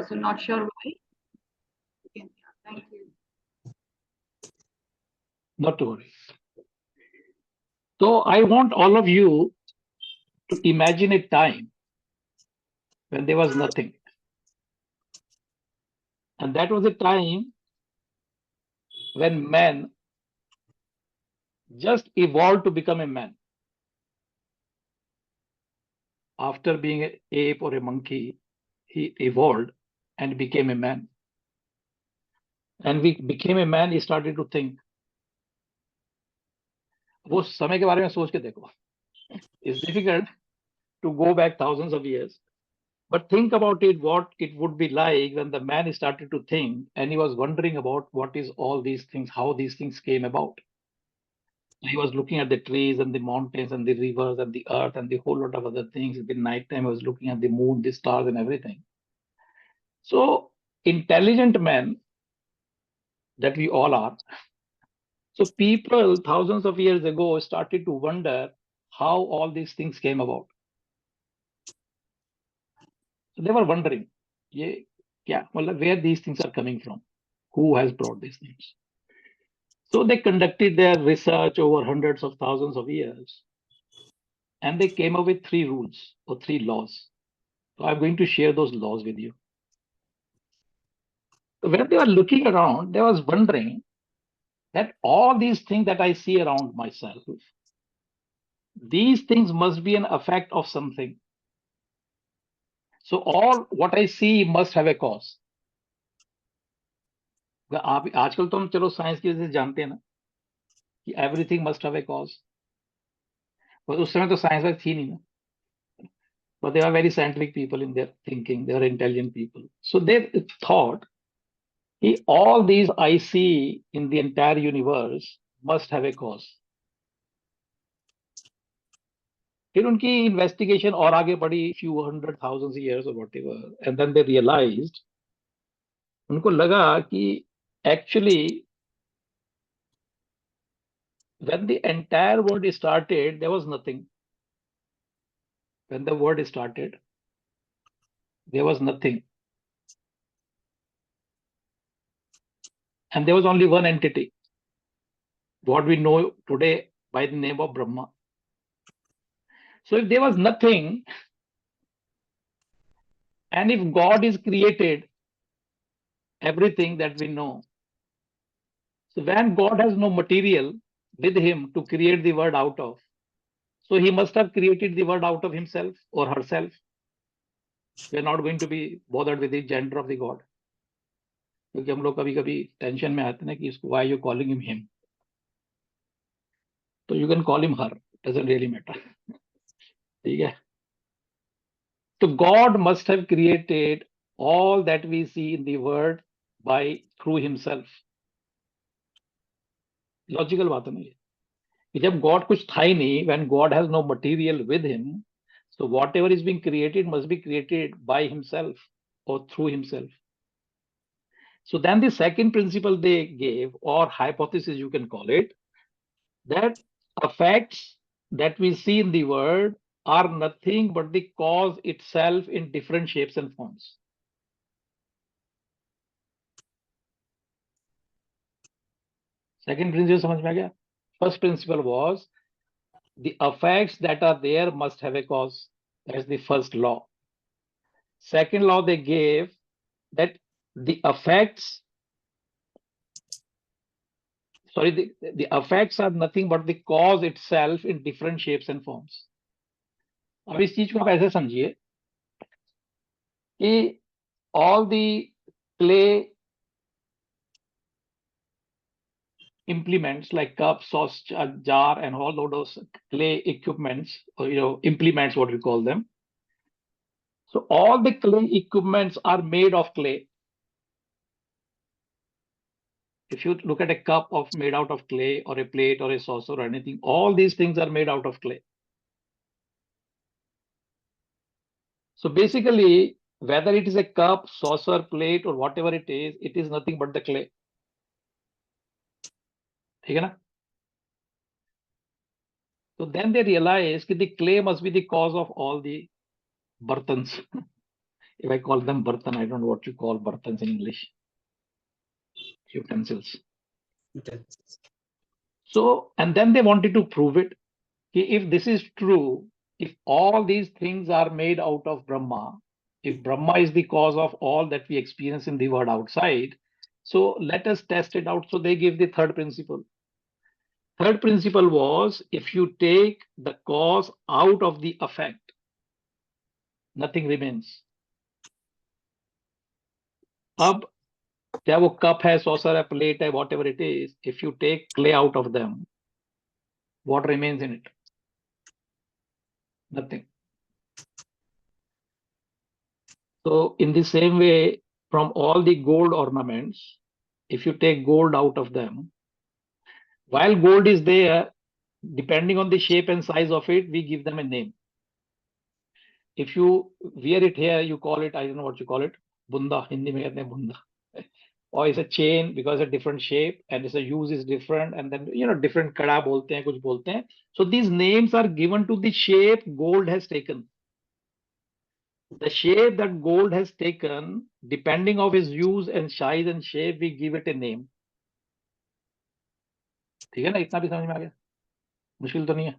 So not sure why. Okay, thank you. Not to worry. So I want all of you to imagine a time when there was nothing. And that was a time when man just evolved to become a man. After being an ape or a monkey, he evolved and became a man. And we became a man, he started to think. वो समय के बारे में सोच के देखो. It's difficult to go back thousands of years. But think about it, what it would be like when the man started to think and he was wondering about what is all these things, how these things came about. He was looking at the trees and the mountains and the rivers and the earth and the whole lot of other things. In the nighttime, I was looking at the moon, the stars, and everything. So, intelligent men that we all are. So, people thousands of years ago started to wonder how all these things came about. So, they were wondering, where these things are coming from? Who has brought these things? So, they conducted their research over hundreds of thousands of years. And they came up with 3 rules or 3 laws. So I'm going to share those laws with you. So when they were looking around, they was wondering that all these things that I see around myself, these things must be an effect of something. So all what I see must have a cause. आप आजकल तो हम चलो science की वजह से जानते हैं ना कि everything must have a cause. पर उस समय तो साइंस वाइंस थी नहीं ना. But they are very scientific people in their thinking. They are intelligent people. So they thought all these I see in the entire universe must have a cause. फिर उनकी investigation और आगे बढ़ी, few hundred thousands years or whatever, and then they realized, उनको लगा कि actually when the entire world started, there was nothing. When the world started, there was nothing. And there was only one entity, what we know today by the name of Brahma. So if there was nothing, and if God is created everything that we know, so when God has no material with him to create the world out of, so he must have created the world out of himself or herself. We are not going to be bothered with the gender of the God. क्योंकि हम लोग कभी कभी tension में आते हैं कि इसको why you calling him him, तो you can call him her, doesn't really matter. ठीक है. So God must have created all that we see in the world by through himself. Logical बात है ना ये कि जब God कुछ था ही नहीं, when God has no material with him, so whatever is being created must be created by himself or through himself. So then the second principle they gave, or hypothesis you can call it, that effects that we see in the world are nothing but the cause itself in different shapes and forms. Second principle समझ में आ गया? First principle was the effects that are there must have a cause. That's the first law. Second law they gave that the effects, the effects are nothing but the cause itself in different shapes and forms. अब इस चीज को आप ऐसे समझिए कि all the clay implements like cup, sauce jar, and all those clay equipments, or implements, what we call them. So all the clay equipments are made of clay. If you look at a cup made out of clay, or a plate or a saucer or anything, all these things are made out of clay. So basically, whether it is a cup, saucer, plate, or whatever it is nothing but the clay. ठीक है ना? So then they realize that the clay must be the cause of all the bartans. If I call them bartan, I don't know what you call bartans in English. Utensils. So, and then they wanted to prove it. If this is true, if all these things are made out of Brahma, if Brahma is the cause of all that we experience in the world outside, so let us test it out. So they give the third principle. Third principle was, if you take the cause out of the effect, nothing remains. अब क्या वो cup है, saucer है, plate है, whatever it is, if you take clay out of them, what remains in it? Nothing. So in the same way, from all the gold ornaments, if you take gold out of them, while gold is there, depending on the shape and size of it, we give them a name. If you wear it here, you call it, I don't know what you call it, bunda, Hindi mein kehte hain bunda. Or it's a chain because a different shape and its a use is different, and then different kada bolte hain, kuch bolte hain. So these names are given to the shape gold has taken. The shape that gold has taken, depending of its use and size and shape, we give it a name. ठीक है ना, इतना भी समझ में आ गया, मुश्किल तो नहीं है.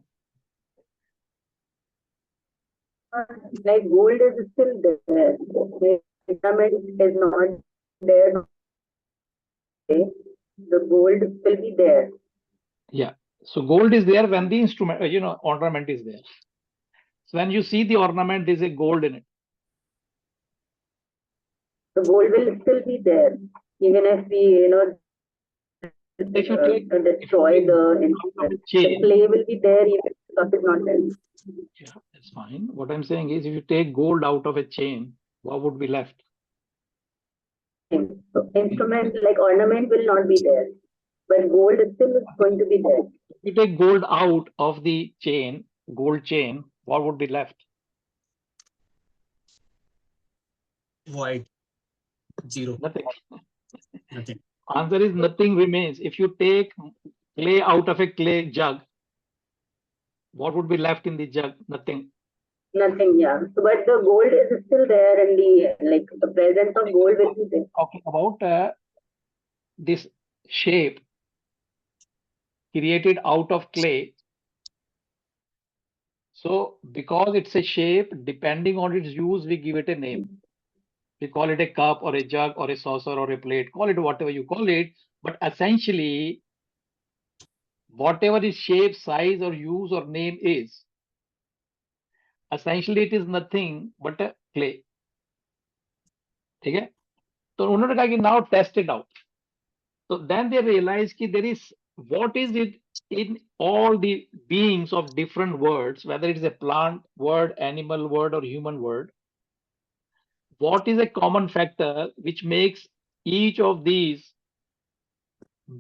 Like gold is still there. The ornament is not there. The gold will be there. Yeah. So gold is there when the instrument, ornament is there. So when you see the ornament, there's a gold in it. The gold will still be there, even if we, If you take destroy the chain, clay will be there even if the cup is not there. Yeah, that's fine. What I'm saying is, if you take gold out of a chain, what would be left? So instrument like ornament will not be there, but gold is still going to be there. If you take gold out of the chain, gold chain, what would be left? Void. Zero. Nothing. Nothing. Answer is nothing remains. If you take clay out of a clay jug, what would be left in the jug? Nothing. Nothing, yeah. So, but the gold is still there, and the presence of gold will be there. Talking about this shape created out of clay. So because it's a shape, depending on its use, we give it a name. We call it a cup or a jug or a saucer or a plate, call it whatever you call it. But essentially, whatever its shape, size or use or name is, essentially it is nothing but a clay. ठीक है? तो उन्होंने कहा कि now test it out. So then they realized कि there is, what is it in all the beings of different words, whether it is a plant word, animal word or human word, what is a common factor which makes each of these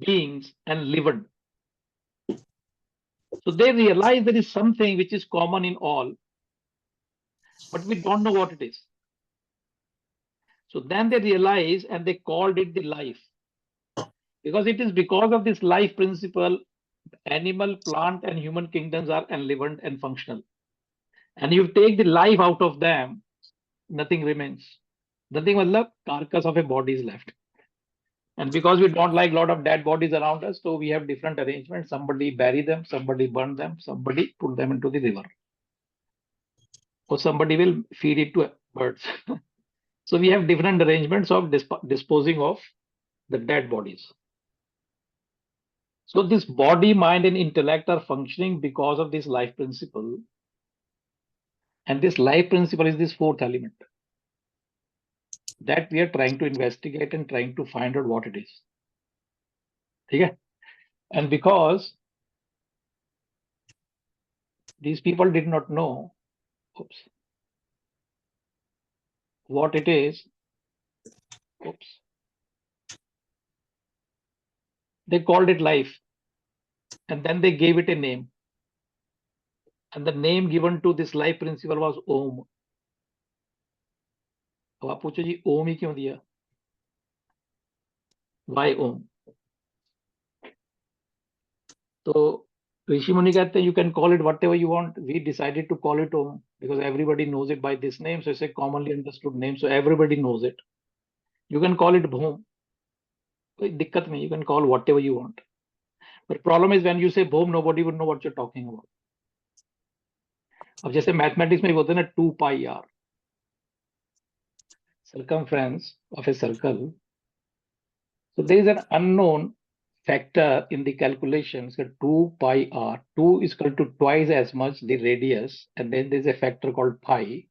beings and living? So they realize there is something which is common in all, but we don't know what it is. So then they realize, and they called it the life, because it is because of this life principle, animal, plant and human kingdoms are enlivened and functional. And you take the life out of them, nothing remains. Nothing, matlab carcass of a body is left. And because we don't like a lot of dead bodies around us, so we have different arrangements. Somebody bury them, somebody burn them, somebody put them into the river, or somebody will feed it to birds. So we have different arrangements of disposing of the dead bodies. So this body, mind and intellect are functioning because of this life principle. And this life principle is this fourth element that we are trying to investigate and trying to find out what it is. Okay? And because these people did not know what it is, they called it life, and then they gave it a name. And the name given to this life principle was Om. अब आप पूछो जी ओम ही क्यों दिया? Why Om? तो Rishi Muni कहते हैं, you can call it whatever you want. We decided to call it Om because everybody knows it by this name. So it's a commonly understood name. So everybody knows it. You can call it Bhom. कोई दिक्कत नहीं. You can call whatever you want. But problem is when you say Bhom, nobody would know what you're talking about. अब जैसे mathematics में बोलते हैं ना 2 pi r, circumference of a circle. So there is an unknown factor in the calculations, 2 pi r. 2 is equal to twice as much the radius, and then there's a factor called pi,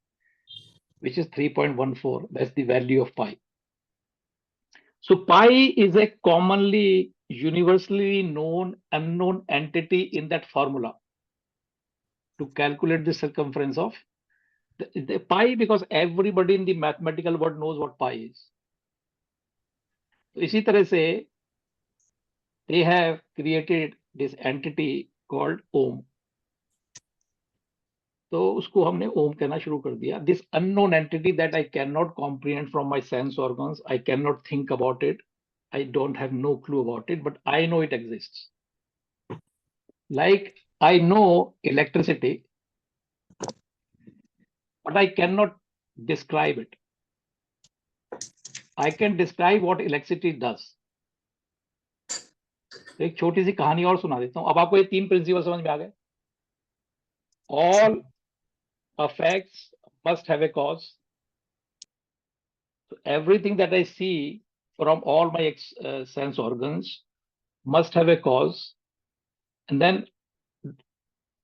which is 3.14. That's the value of pi. So pi is a commonly, universally known unknown entity in that formula to calculate the circumference of the pi, because everybody in the mathematical world knows what pi is. तो इसी तरह से they have created this entity called Om. तो उसको हमने ओम कहना शुरू कर दिया. This unknown entity that I cannot comprehend from my sense organs, I cannot think about it, I don't have no clue about it, but I know it exists. Like I know electricity, but I cannot describe it. I can describe what electricity does. एक छोटी सी कहानी और सुना देता हूं. अब आपको ये 3 प्रिंसिपल समझ में आ गए. All effects must have a cause. So everything that I see from all my sense organs must have a cause. And then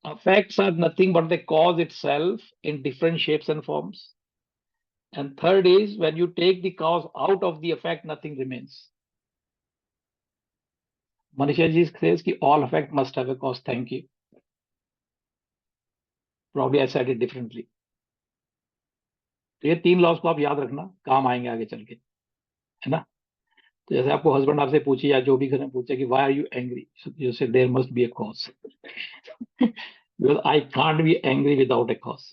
effects are nothing but the cause itself in different shapes and forms. And third is when you take the cause out of the effect, nothing remains. Manisha ji says that all effect must have a cause. Thank you. Probably I said it differently. तो ये 3 loss को आप याद रखना, काम आएंगे आगे चल के, है ना. तो जैसे आपको हस्बैंड आपसे पूछे या जो भी घर में पूछे कि why are you angry, so you say there must be a cause. Because I can't be angry without a cause.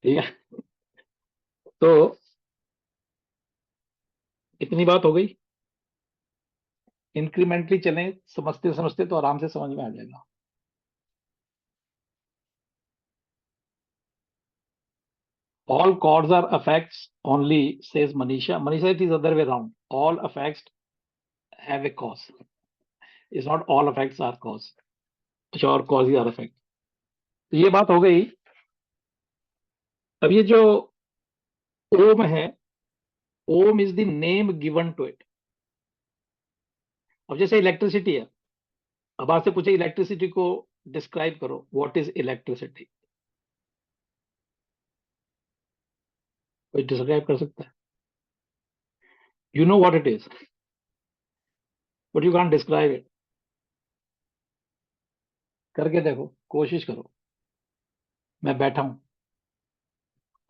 ठीक है. तो इतनी बात हो गई. इंक्रीमेंटली चलें, समझते समझते तो आराम से समझ में आ जाएगा. All causes are effects only, says Manisha. Manisha, it is the other way around. All effects have a cause. It's not all effects are cause. Or causes are effect. तो ये बात हो गई. अब ये जो ओम है, Om is the name given to it. अब जैसे इलेक्ट्रिसिटी है, अब आपसे पूछे इलेक्ट्रिसिटी को डिस्क्राइब करो. What is electricity? कोई डिस्क्राइब कर सकता है? You know what it is, but you can't describe it. करके देखो, कोशिश करो. मैं बैठा हूं.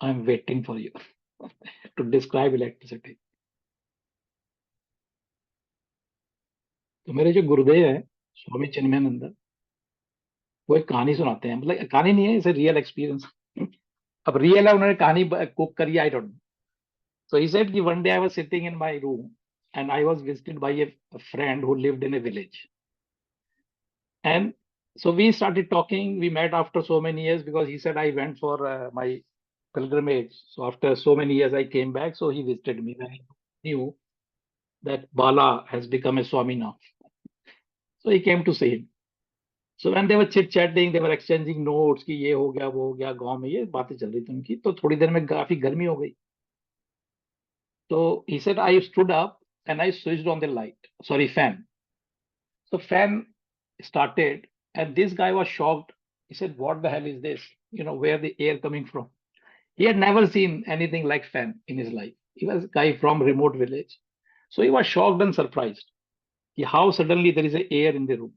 I am waiting for you to describe electricity. तो मेरे जो गुरुदेव हैं स्वामी चिन्मयानंद, वो एक कहानी सुनाते हैं. मतलब कहानी नहीं है, इसे रियल एक्सपीरियंस. अब रियल है, उन्होंने कहानी कुक करी, I don't know. So he said that one day I was sitting in my room and I was visited by a friend who lived in a village. And so we started talking. We met after so many years because he said I went for my pilgrimage. So after so many years I came back. So he visited me. I knew that Bala has become a Swami now. So he came to see him. So when they were chit-chatting, they were exchanging notes कि ये हो गया, वो हो गया, गांव में ये बातें चल रही थी उनकी. तो थोड़ी देर में काफी गर्मी हो गई. So he said, I stood up and I switched on the light, sorry, fan. So fan started and this guy was shocked. He said, what the hell is this? You know, where the air coming from? He had never seen anything like fan in his life. He was a guy from remote village. So he was shocked and surprised how suddenly there is a air in the room.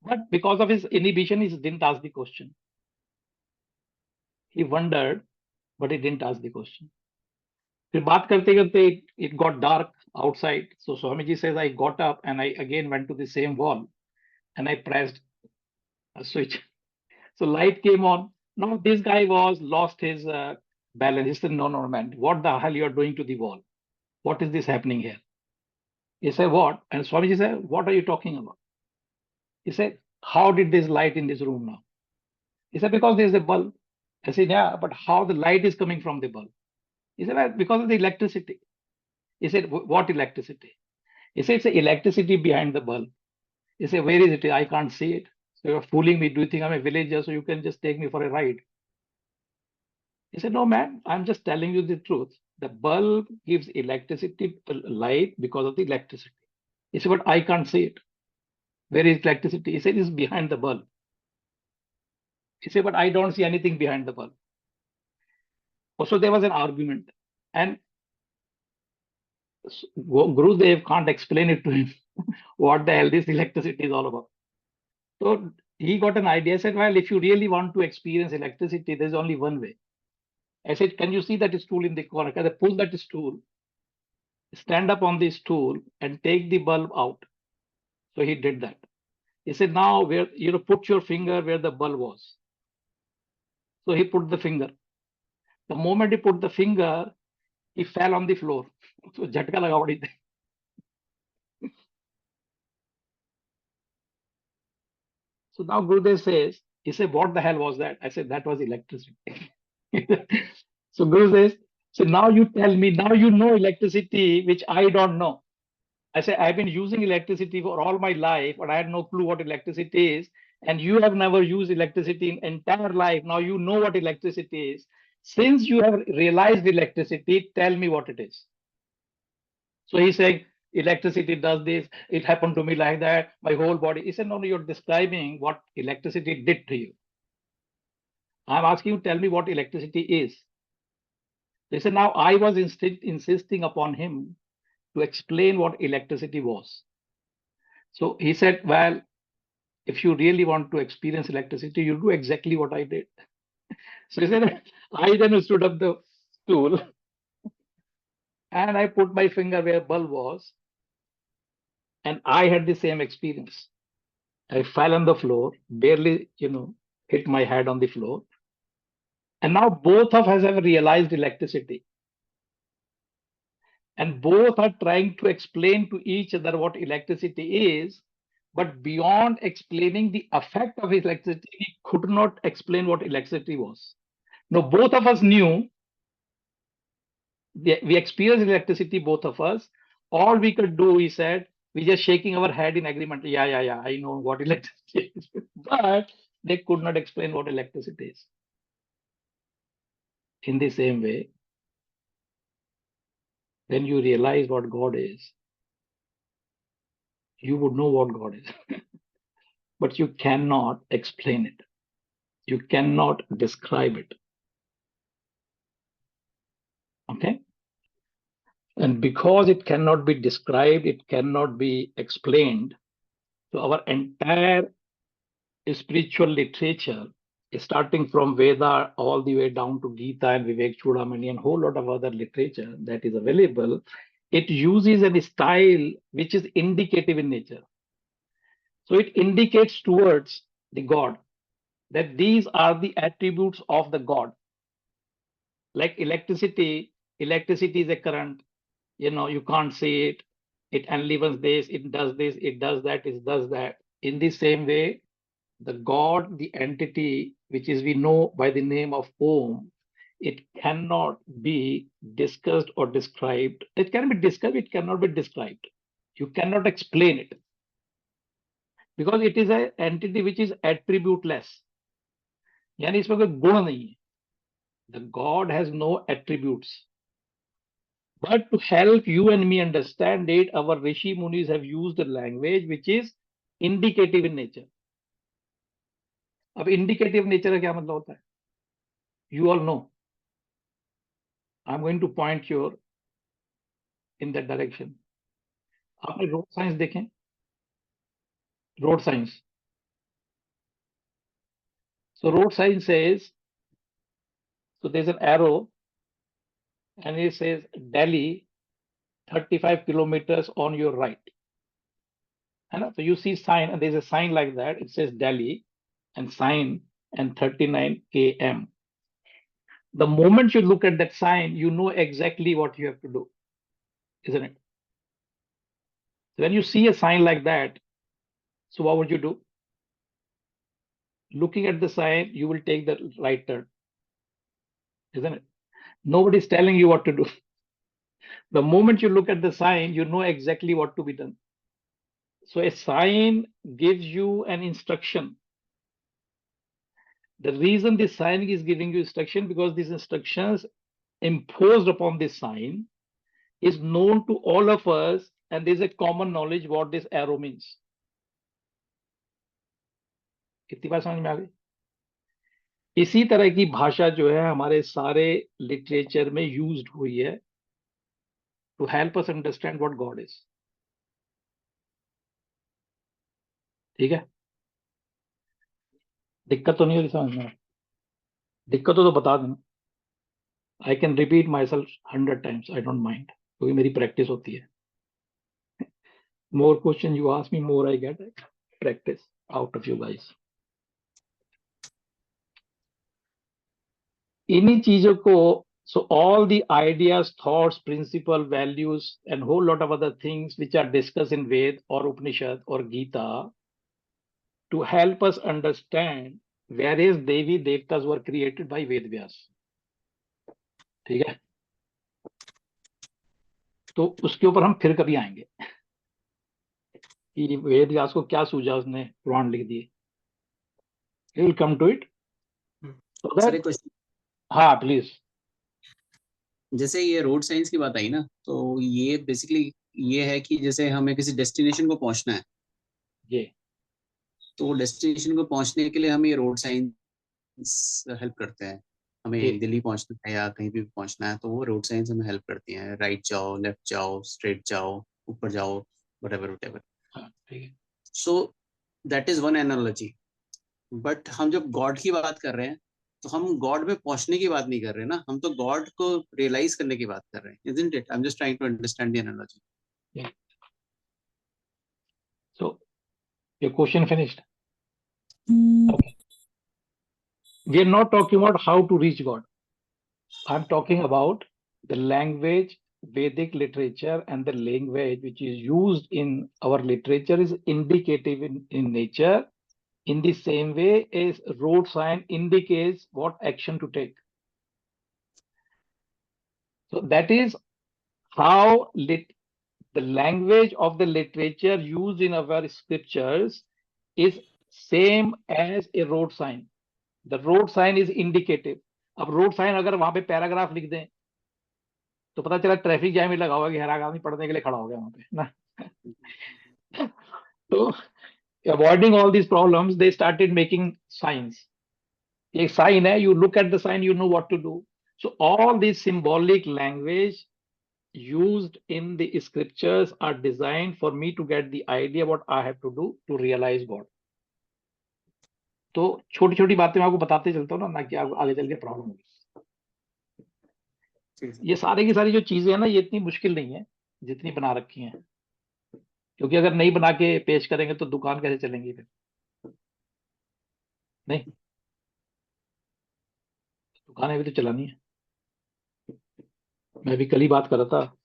But because of his inhibition, he didn't ask the question. He wondered, but he didn't ask the question. फिर बात करते करते it got dark outside. So Swamiji says I got up and I again went to the same wall and I pressed a switch. So light came on. Now this guy was lost his balance. He said, no, man, what the hell you are doing to the wall? What is this happening here? He said, what? And Swamiji said, what are you talking about? He said, how did this light in this room now? He said, because there's a bulb. I said, yeah, but how the light is coming from the bulb? He said, well, because of the electricity. He said, what electricity? He said, it's the electricity behind the bulb. He said, where is it? I can't see it. So you're fooling me. Do you think I'm a villager? So you can just take me for a ride. He said, no, man, I'm just telling you the truth. The bulb gives electricity, light because of the electricity. He said, but I can't see it. Where is electricity? He said, it's behind the bulb. He said, but I don't see anything behind the bulb. Also, there was an argument. And Gurudev can't explain it to him what the hell this electricity is all about. So he got an idea, said, well, if you really want to experience electricity, there's only one way. I said, can you see that stool in the corner? Can I pull that stool, stand up on the stool and take the bulb out? So he did that. He said, now where put your finger where the bulb was. So he put the finger. The moment he put the finger, he fell on the floor. So jhatka laga badi thi. So now Gurudev says, he said, what the hell was that? I said, that was electricity. So Guru says, so now you tell me, now you know electricity, which I don't know. I say, I've been using electricity for all my life, but I had no clue what electricity is. And you have never used electricity in entire life. Now you know what electricity is. Since you have realized electricity, tell me what it is. So he's saying, electricity does this. It happened to me like that. My whole body. He said, no, you're describing what electricity did to you. I'm asking you, tell me what electricity is. He said, now I was insisting upon him to explain what electricity was. So he said, well, if you really want to experience electricity, you do exactly what I did. So he said, I then stood up the stool and I put my finger where bulb was. And I had the same experience. I fell on the floor, barely, hit my head on the floor. And now both of us have realized electricity. And both are trying to explain to each other what electricity is. But beyond explaining the effect of electricity, we could not explain what electricity was. Now, both of us knew, we experienced electricity, both of us. All we could do, he said, we just shaking our head in agreement. Yeah, I know what electricity is. But they could not explain what electricity is. In the same way, when you realize what God is, you would know what God is. But you cannot explain it. You cannot describe it. Okay? And because it cannot be described, it cannot be explained. So our entire spiritual literature, starting from Veda all the way down to Gita and Vivek Chudamani and a whole lot of other literature that is available, it uses a style which is indicative in nature. So it indicates towards the God that these are the attributes of the God. Like electricity is a current. You can't see it. It enlivens this, it does this, it does that, it does that. In the same way, the God, the entity, which is we know by the name of Om, it cannot be discussed or described. It can be discussed, it cannot be described. You cannot explain it. Because it is an entity which is attributeless. यानी इसमें कोई गुण नहीं है. The God has no attributes. But to help you and me understand it, our Rishi Munis have used a language which is indicative in nature. अब indicative nature का क्या मतलब होता है? You all know. I'm going to point you in that direction. आपने road signs देखें? Road signs. So road sign says, so there's an arrow and it says Delhi 35 kilometers on your right. And so you see sign and there's a sign like that. It says Delhi and sign and 39 km. The moment you look at that sign, you know exactly what you have to do, isn't it? So when you see a sign like that, so what would you do? looking at the sign, you will take the right turn, isn't it? Nobody is telling you what to do. The moment you look at the sign, you know exactly what to be done. So a sign gives you an instruction. The reason this sign is giving you instruction, because these instructions imposed upon this sign is known to all of us, and there's a common knowledge what this arrow means. कितनी बात समझ में आ गई? इसी तरह की भाषा जो है हमारे सारे लिटरेचर में यूज्ड हुई है to help us understand what god is. ठीक है, दिक्कत तो नहीं हो रही समझ में? दिक्कत हो तो बता देना. I can repeat my self 100 times, I don't mind, क्योंकि मेरी प्रैक्टिस होती है. More question you ask me, more I get practice out of you guys. इन्हीं चीजों को, so all the ideas, thoughts, principle, values, and whole lot of other things which are discussed in Ved or Upanishad or Gita to help us understand various Devi Devtas were created by Ved Vyas. ठीक है, तो उसके ऊपर हम फिर कभी आएंगे कि वेद व्यास को क्या सूझा, उसने पुराण लिख दिए. Will come to it. Sir एक क्वेश्चन, हाँ प्लीज. जैसे ये रोड साइंस की बात आई ना, तो ये बेसिकली ये है कि जैसे हमें किसी डेस्टिनेशन को पहुंचना है, ये तो डेस्टिनेशन को पहुंचने के लिए हमें ये रोड साइंस हेल्प करते हैं. हमें जी. दिल्ली पहुंचना है या कहीं भी पहुंचना है, तो वो रोड साइंस हमें हेल्प करती हैं. राइट जाओ, लेफ्ट जाओ, स्ट्रेट जाओ, ऊपर जाओ, व्हाटएवर व्हाटएवर. हाँ, ठीक है. सो that is one analogy. But हम जब गॉड की बात कर रहे हैं, तो हम गॉड में पहुंचने की बात नहीं कर रहे ना, हम तो गॉड को रियलाइज करने की बात कर रहे हैं. Isn't it? I'm just trying to understand the analogy. So your question finished? Okay. We are not talking about how to reach God. I'm talking about the language, Vedic literature, and the language which is used in our literature is indicative in nature. In the same way as road sign indicates what action to take. So that is how the language of the literature used in our scriptures is same as a road sign. The road sign is indicative. अब road sign अगर वहां पे paragraph लिख दें तो पता चला traffic jam ही लगा हुआ कि हर आदमी पढ़ने के लिए खड़ा हो गया वहां पे ना. तो avoiding all these problems they started making science. एक साइन है, you look at the sign, you know what to do. So all this symbolic language used in the scriptures are designed for me to get the idea what I have to do to realize God. तो छोटी छोटी बातें मैं आपको बताते चलता हूँ ना कि आपको आगे चल के प्रॉब्लम होगी. ये सारी की सारी जो चीजें हैं ना, ये इतनी मुश्किल नहीं है जितनी बना रखी हैं, क्योंकि अगर नहीं बना के पेश करेंगे तो दुकान कैसे चलेंगी फिर? नहीं, दुकानें भी तो चलानी है. मैं भी कल ही बात कर रहा था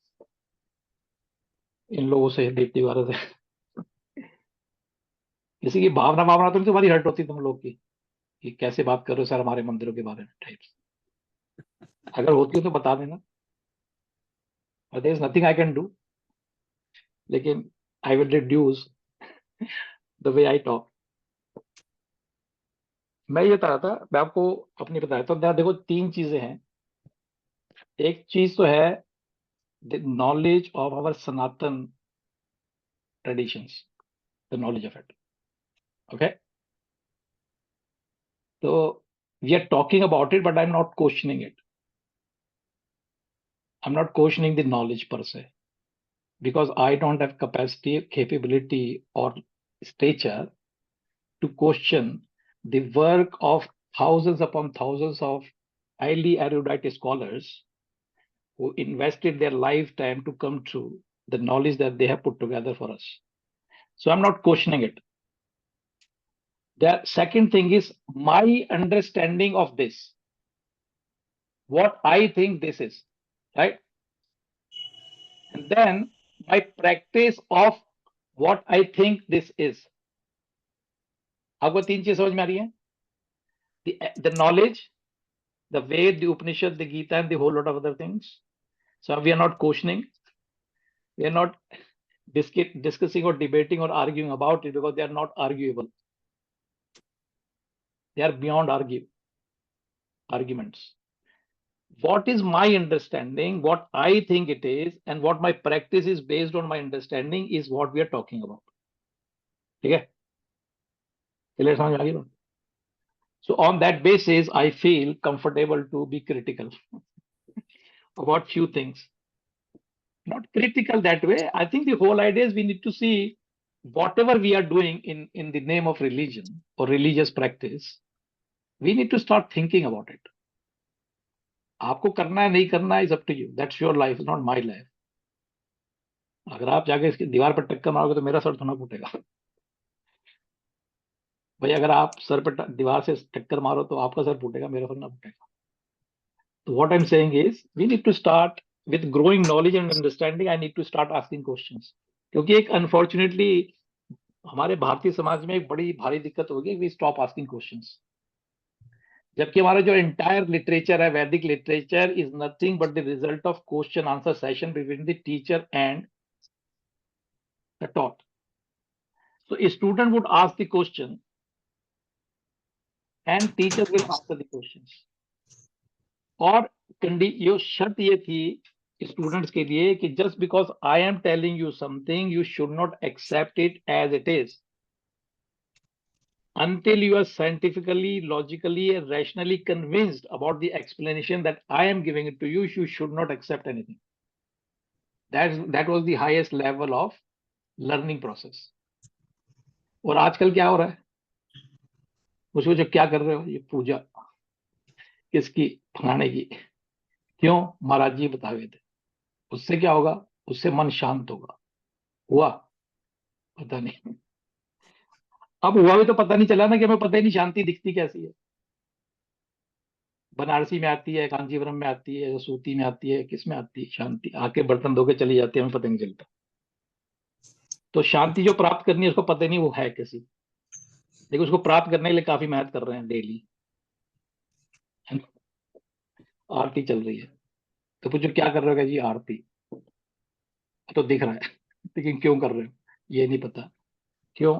इन लोगों से, दीप्ति वालों से. किसी की भावना तो नहीं तुम्हारी हर्ट होती तुम लोग की कि कैसे बात कर रहे हो सर हमारे मंदिरों के बारे में टाइप्स. अगर होती है तो बता देना. There is nothing I can do, लेकिन I will reduce the way I talk. मैं ये बता रहा था, मैं आपको अपनी बताया था. देखो तीन चीजें हैं. एक चीज तो है the knowledge of our Sanatan traditions, the knowledge of it. Okay, so we are talking about it, but I'm not questioning it. I'm not questioning the knowledge per se, because I don't have capacity, capability, or stature to question the work of thousands upon thousands of highly erudite scholars who invested their lifetime to come to the knowledge that they have put together for us. So I'm not questioning it. The second thing is my understanding of this, what I think this is, right? And then my practice of what I think this is. आपको तीन चीज समझ में आ रही है? the knowledge, the Ved, the Upanishad, the Gita, and the whole lot of other things. So we are not questioning. We are not discussing or debating or arguing about it because they are not arguable. They are beyond arguments. What is my understanding, what I think it is, and what my practice is based on my understanding is what we are talking about. Okay? So on that basis, I feel comfortable to be critical about few things. Not critical that way. I think the whole idea is we need to see whatever we are doing in the name of religion or religious practice, we need to start thinking about it. आपको करना है नहीं करना है, is up to you, that's your life, not my life. अगर आप जाके इसकी दीवार पर टक्कर मारोगे तो मेरा सर थोड़ा फूटेगा भाई. अगर आप सर पर दीवार से टक्कर मारो तो आपका सर फूटेगा, मेरा सर ना फूटेगा. तो what I am saying is we need to start with growing knowledge and understanding. I need to start asking questions. क्योंकि एक अनफॉर्चुनेटली हमारे भारतीय समाज में एक बड़ी भारी दिक्कत होगी, वी स्टॉप आस्किंग क्वेश्चंस. जबकि हमारा जो एंटायर लिटरेचर है, वैदिक literature, is nothing but the result of question answer session between the teacher and the taught. So a student would ask the question and teacher will answer the questions. और ये शर्त ये थी students के लिए कि just because I am telling you something, you should not accept it as it is. Until you are scientifically, logically, and rationally convinced about the explanation that I am giving it to you, you should not accept anything. That was the highest level of learning process. और आजकल क्या हो रहा है, उसको जो क्या कर रहे हो, ये पूजा किसकी, फलाने की. क्यों? महाराज जी बता गए थे. उससे क्या होगा? उससे मन शांत होगा. हुआ? पता नहीं. अब हुआ भी तो पता नहीं चला ना, कि हमें पता ही नहीं शांति दिखती कैसी है. बनारसी में आती है, कांचीपुरम में आती है, सूती में आती है, किस में आती है शांति? आके बर्तन धो के चली जाती है, हमें पता नहीं चलता. तो शांति जो प्राप्त करनी है उसको पता नहीं वो है कैसी. लेकिन उसको प्राप्त करने के लिए काफी मेहनत कर रहे हैं डेली. आरती चल रही है तो पूछो क्या कर रहे हो? जी आरती. तो दिख रहा है लेकिन क्यों कर रहे हो ये नहीं पता. क्यों?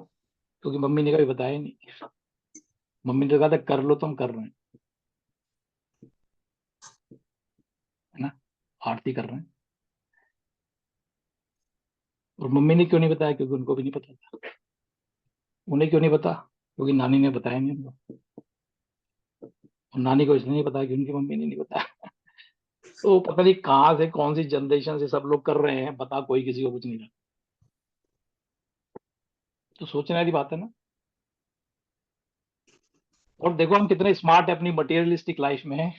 क्योंकि मम्मी ने कभी बताया नहीं. मम्मी ने कहा था कर लो, तो हम कर रहे हैं, है ना, आरती कर रहे हैं. और मम्मी ने क्यों नहीं बताया? क्योंकि उनको भी नहीं पता था. उन्हें क्यों नहीं पता? क्योंकि नानी ने बताया नहीं उनको. और नानी को इसलिए नहीं पता कि उनकी मम्मी ने नहीं बताया. तो पता नहीं कहाँ से, कौन सी जनरेशन से सब लोग कर रहे हैं, बता कोई किसी को कुछ नहीं रहा. तो सोचने वाली बात है ना. और देखो हम कितने स्मार्ट है अपनी मटेरियलिस्टिक लाइफ में.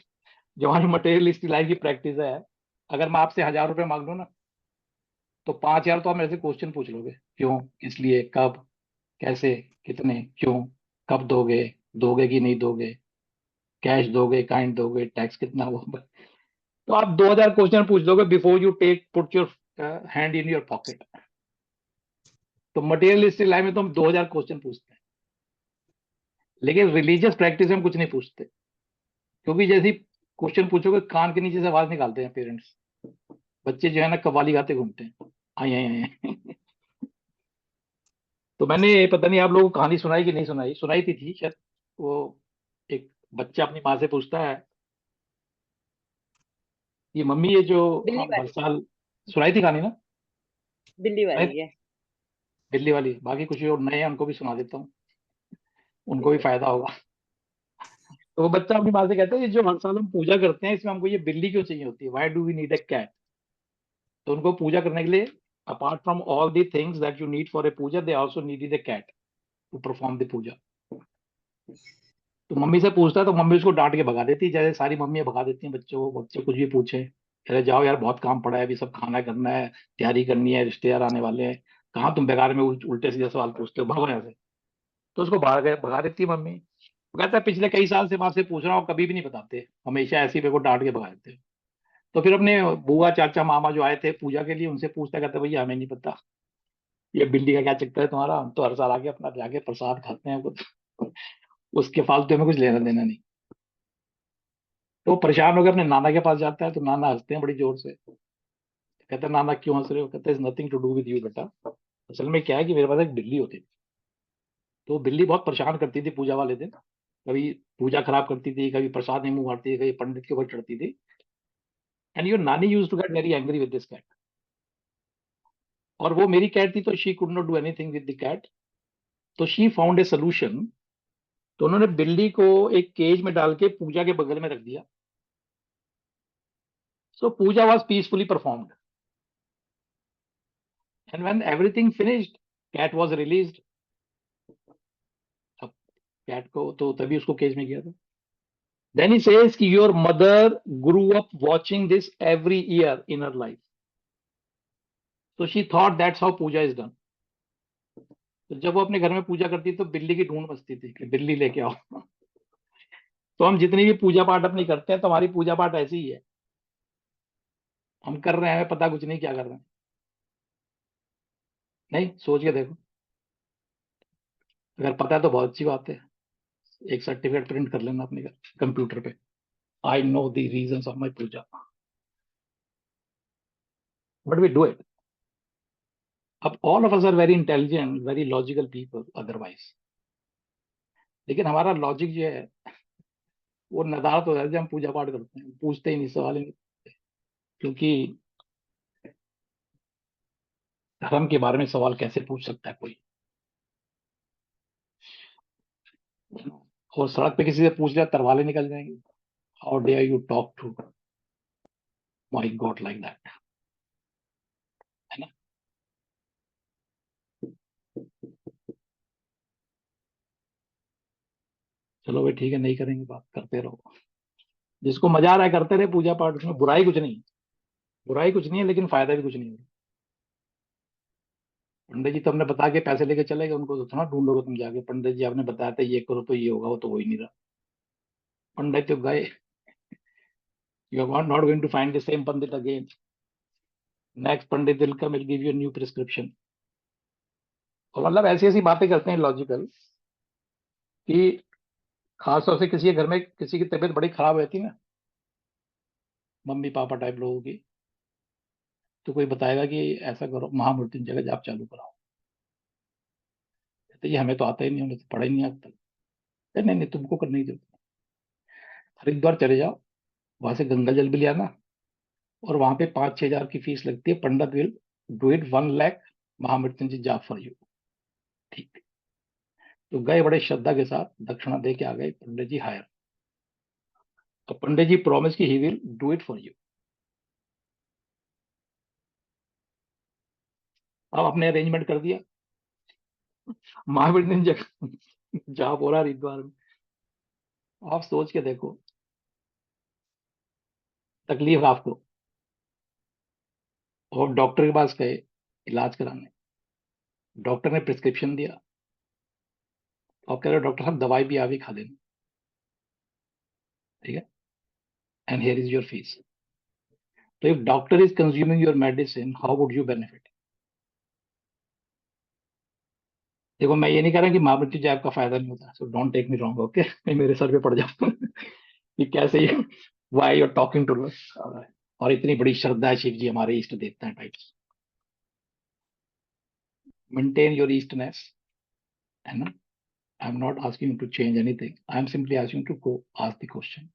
जो हमारी मटेरियलिस्टिक लाइफ की प्रैक्टिस है, अगर मैं आपसे 1000 रुपए मांग लूं ना, तो 5000 तो आप मेरे से क्वेश्चन पूछ लोगे. क्यों, किस लिए, कब, कैसे, कितने, क्यों, कब दोगे, दोगे कि नहीं दोगे, कैश दोगे, काइंड दोगे, टैक्स कितना होगा. तो आप 2000 क्वेश्चन पूछ दोगे before you put your hand in your pocket. तो मटेरियलिस्टिक लाइफ में तो हम 2000 क्वेश्चन पूछते हैं, लेकिन रिलीजियस प्रैक्टिस में हम कुछ नहीं पूछते. क्योंकि जैसे क्वेश्चन पूछोगे कान के नीचे से आवाज निकालते हैं पेरेंट्स. बच्चे जो है ना कव्वाली गाते घूमते हैं, आई आई आई. तो मैंने पता नहीं आप लोगों को कहानी सुनाई कि नहीं सुनाई, सुनाई थी शायद. वो एक बच्चा अपनी माँ से पूछता है, ये मम्मी ये जो बिल्ली हम हर वाली साल, सुनाई थी कहानी ना, बिल्ली वाली है। बिल्ली वाली. बाकी कुछ और नए हैं उनको भी सुना देता हूँ, उनको भी फायदा होगा. तो वो बच्चा अपनी माँ से कहता है, ये जो हर साल हम पूजा करते हैं इसमें हमको ये बिल्ली क्यों चाहिए होती है, why do we need a cat. तो उनको पूजा करने के लिए apart from all the things that you need for a puja, they also needed a cat to perform the puja. तो मम्मी से पूछता है तो मम्मी उसको डांट के भगा देती है, जैसे सारी मम्मियाँ भगा देती हैं बच्चों को. बच्चे कुछ भी पूछे, अरे जाओ यार बहुत काम पड़ा है, अभी सब खाना करना है, तैयारी करनी है, रिश्तेदार आने वाले हैं, कहाँ तुम बेकार में उल्टे सीधे सवाल पूछते हो, भागो यहाँ से. तो उसको भगा देती है मम्मी. वो कहता है पिछले कई साल से मैं आपसे पूछ रहा हूँ, कभी भी नहीं बताते, हमेशा ऐसे ही मेरे को डांट के भगा देते हो. तो फिर अपने बुआ चाचा मामा जो आए थे पूजा के लिए, उनसे पूछता, कहते भैया हमें नहीं पता, ये बिल्ली का क्या चक्कर है तुम्हारा, हम तो हर साल आके अपना जाके प्रसाद खाते हैं. उसके फालतू में कुछ लेना देना नहीं। तो वो परेशान होकर अपने नाना के पास जाता है, तो नाना हंसते हैं बड़ी जोर से, कहते हैं नाना क्यों हंस रहे हो? कहते हैं nothing to do with you बेटा, असल में क्या है कि मेरे पास एक बिल्ली होती थी, तो बिल्ली बहुत परेशान करती थी पूजा वाले दिन, कभी पूजा खराब करती थी, कभी प्रसाद नहीं मुंह मारती थी, कभी पंडित के ऊपर चढ़ती थी, एंड योर नानी used to get very angry with this cat. और वो मेरी कैट थी, तो she could not do anything with the cat, तो शी फाउंड ए सोल्यूशन। तो उन्होंने बिल्ली को एक केज में डाल के पूजा के बगल में रख दिया। So puja was peacefully performed, and when everything finished, cat was released. अब कैट को तो तभी उसको केज में किया था। देन ही सेज कि your mother grew up watching this every year in her life, so she thought that's how puja is done. तो जब वो अपने घर में पूजा करती तो बिल्ली की ढूंढ मचती थी कि बिल्ली लेके आओ। तो हम जितनी भी पूजा पाठ अपनी करते हैं, तो हमारी पूजा पाठ ऐसी ही है, हम कर रहे हैं, हमें पता कुछ नहीं क्या कर रहे हैं। नहीं, सोच के देखो, अगर पता है तो बहुत अच्छी बात है, एक सर्टिफिकेट प्रिंट कर लेना अपने कंप्यूटर पे, I know the reasons of my puja, but we do it. अब all of us are very intelligent, very logical people otherwise, लेकिन हमारा लॉजिक जो है वो नदारत हो जाता है जब हम पूजा पाठ करते हैं, पूछते ही नहीं, सवाल ही नहीं, क्योंकि धर्म के बारे में सवाल कैसे पूछ सकता है कोई? और सड़क पे किसी से पूछ लिया, तरवाले निकल जाएंगे, how dare you talk to my god like that, है ना? चलो भाई ठीक है, नहीं करेंगे बात, करते रहो, जिसको मजा आ रहा है करते रहे पूजा पाठ, उसमें बुराई कुछ नहीं, बुराई कुछ नहीं है, लेकिन फायदा भी कुछ नहीं है। पंडित जी तो हमने बता के पैसे लेके चले गए, उनको तो थोड़ा ढूंढोगे तुम जाके, पंडित जी आपने बताया था ये करो तो ये होगा, वो तो हो ही नहीं रहा, पंडित तो गए, you are not going to find the same pandit again, next pandit will come, will give you new prescription. और मतलब ऐसी ऐसी बातें करते हैं लॉजिकल, कि खासतौर से किसी के घर में किसी की तबीयत बड़ी खराब रहती है ना, मम्मी पापा टाइप लोगों की, तो कोई बताएगा कि ऐसा करो, महामृत्युंजय का जाप चालू कराओ, कहते ये हमें तो आता ही नहीं, हमने तो पढ़ा ही नहीं आज तक। कहते, नहीं नहीं तुमको करने ही दो, हरिद्वार चले जाओ, वहां से गंगा जल भी ले आना, और वहां पे 5-6 हजार की फीस लगती है, पंडित विल डू इट 1 लाख महामृत्युंजय जाप फॉर यू। ठीक, तो गए बड़े श्रद्धा के साथ, दक्षिणा दे के आ गए, पंडित जी हायर, तो पंडित जी प्रॉमिस की he will do it for you. अब आपने अरेंजमेंट कर दिया, महामृत्युंजय जाप हो रहा है हरिद्वार में, आप सोच के देखो तकलीफ आपको। और डॉक्टर के पास गए इलाज कराने, डॉक्टर ने प्रिस्क्रिप्शन दिया, आप कह रहे हो डॉक्टर साहब दवाई भी आप ही खा लेना, ठीक है, and here is your fees. तो if doctor is consuming your medicine, how would you benefit? देखो मैं ये नहीं कह रहा कि महामृत्यु आपका फायदा नहीं होता, so don't take me wrong, okay, मेरे सर पे पड़ जाओ कि कैसे why you are talking to us, और इतनी बड़ी श्रद्धा है, शिव जी हमारे इष्ट देवता है टाइप्स, मेंटेन योर ईस्टनेस, है ना? I am not asking to change anything, I am simply asking to go ask the question.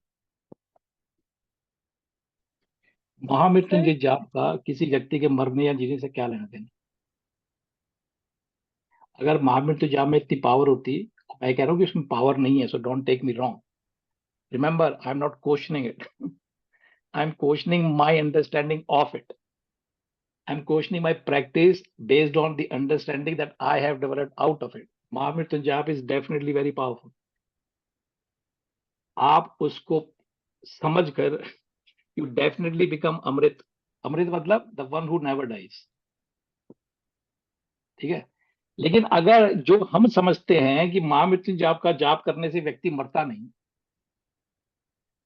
Mahamrityunjaya जाप का किसी व्यक्ति के मरने या जीने से क्या लेना देना? अगर महामृत्यु जाप में इतनी पावर होती, मैं कह रहा हूँ कि उसमें पावर नहीं है, so don't take me wrong, remember I am not questioning it, I am questioning my understanding of it, I am questioning my practice based on the understanding that I have developed out of it. Mahamrityu जाप is definitely very powerful, आप उसको समझ कर you definitely become अमृत, अमृत मतलब the one who never dies, ठीक है। लेकिन अगर जो हम समझते हैं कि महामृत्यु जाप का जाप करने से व्यक्ति मरता नहीं,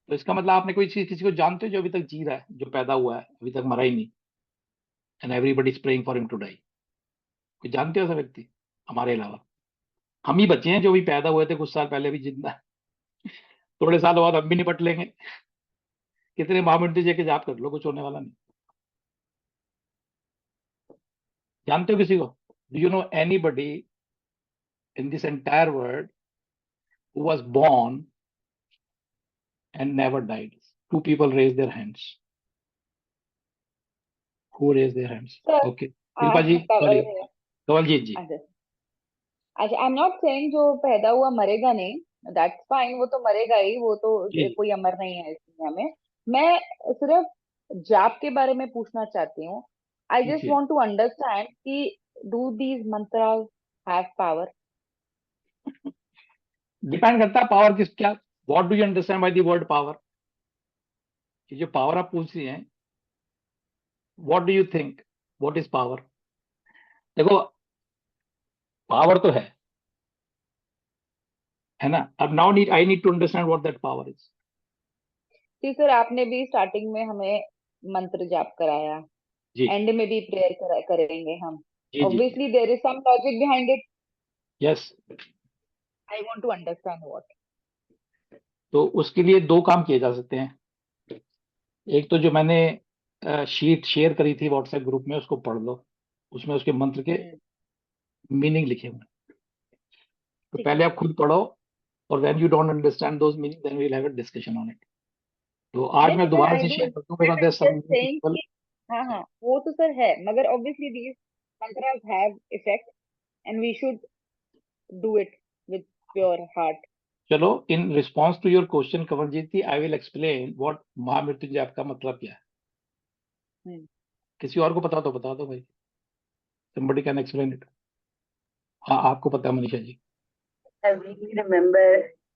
तो इसका मतलब आपने कोई चीज किसी को जानते हो जो अभी तक जी रहा है, जो पैदा हुआ है अभी तक मरा ही नहीं, and everybody is praying for him to die, कोई जानते हो ऐसा व्यक्ति हमारे अलावा? हम ही बच्चे हैं जो भी पैदा हुए थे कुछ साल पहले भी जिंदा, थोड़े साल बाद हम भी निपट लेंगे। कितने महामृत्यु जी के जाप कर लो, कुछ होने वाला नहीं। जानते हो किसी को? Do you no anybody in this entire world who was born and never died? Two people raise their hands. Who raised their hands? Sir, Okay. Shilpa ji, sorry. Kawaljeet ji. अच्छा अच्छा, आई एम नॉट सेइंग जो पैदा हुआ मरेगा नहीं, that's fine, वो तो मरेगा ही, वो तो जी। कोई अमर नहीं है इस दुनिया में। मैं सिर्फ जाप के बारे में पूछना चाहती हूँ। आई जस्ट जी। वांट टू अंडरस्टैंड कि do these mantras have power? Depend करता है पावर किस क्या, what do you understand by the word power? ये जो पावर आप पूछ रही हैं, what do you think what is power? देखो, पावर तो है ना। अब now I need to understand what that power is. जी सर, आपने भी स्टार्टिंग में हमें मंत्र जाप कराया, जी एंड में भी प्रेयर करेंगे हम। जी जी। Obviously there is some logic behind it. Yes. I want to understand what. तो उसके लिए दो काम किए जा सकते हैं। एक तो जो मैंने शीट शेयर करी थी व्हाट्सएप ग्रुप में, उसको पढ़ लो, उसमें उसके मंत्र के मीनिंग लिखे हुए हैं। तो ठीक पहले है। आप खुद पढ़ो, और when you don't understand those meaning then we will have a discussion on it. तो आज मैं नहीं सर, दोबारा आई से डू शेयर कर दूं, because but there some just saying people. कि हाँ हाँ, वो तो सर है, मगर obviously these mantras have effect and we should do it with pure heart. चलो, in response to your question Kawaljeet ji, I will explain what Mahamrityunjaya आपका मतलब क्या है। हम्म। किसी और को पता तो बता दो भाई, somebody can explain it। हाँ, आपको पता है Manisha ji. I vaguely remember,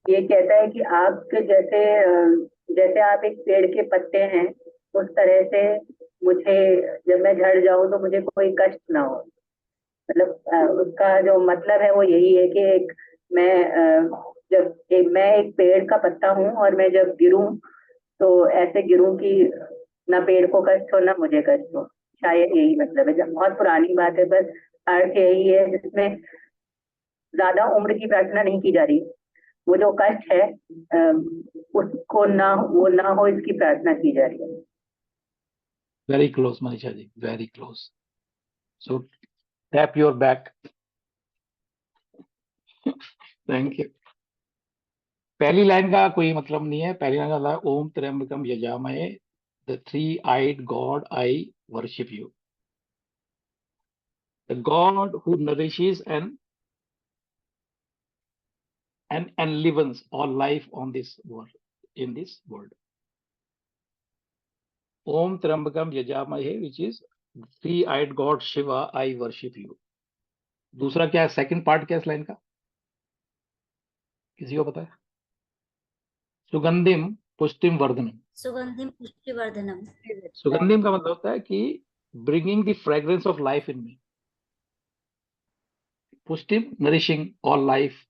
ये कहता है कि आपके जैसे जैसे आप एक पेड़ के पत्ते हैं, उस तरह से मुझे, जब मैं झड़ जाऊं तो मुझे कोई कष्ट ना हो। मतलब उसका जो मतलब है वो यही है कि एक मैं मैं एक पेड़ का पत्ता हूँ, और मैं जब गिरूं तो ऐसे गिरूं कि ना पेड़ को कष्ट हो ना मुझे कष्ट हो। शायद यही मतलब है। बहुत पुरानी बात है, बस अर्थ यही है, जिसमें ज्यादा उम्र की प्रार्थना नहीं की जा रही। वो जो कष्ट है उसको ना, वो ना हो, इसकी प्रार्थना की जा रही है। Very close Manisha ji, very close. So tap your back. Thank you. पहली लाइन का कोई मतलब नहीं है। पहली लाइन का ओम त्र्यंबकम यजामहे, the three eyed god I worship you, the god who nourishes and enlivens all life on this world, in this world. Om Trambakam Yajamahe, which is three-eyed God Shiva, I worship you. दूसरा क्या है, second part क्या है इस line का, किसी को पता है? सुगंधिम पुष्टिम वर्धनम। सुगंधिम पुष्टिवर्धनम। सुगंधिम का मतलब होता है कि bringing the fragrance of life in me, पुष्टिम nourishing all life.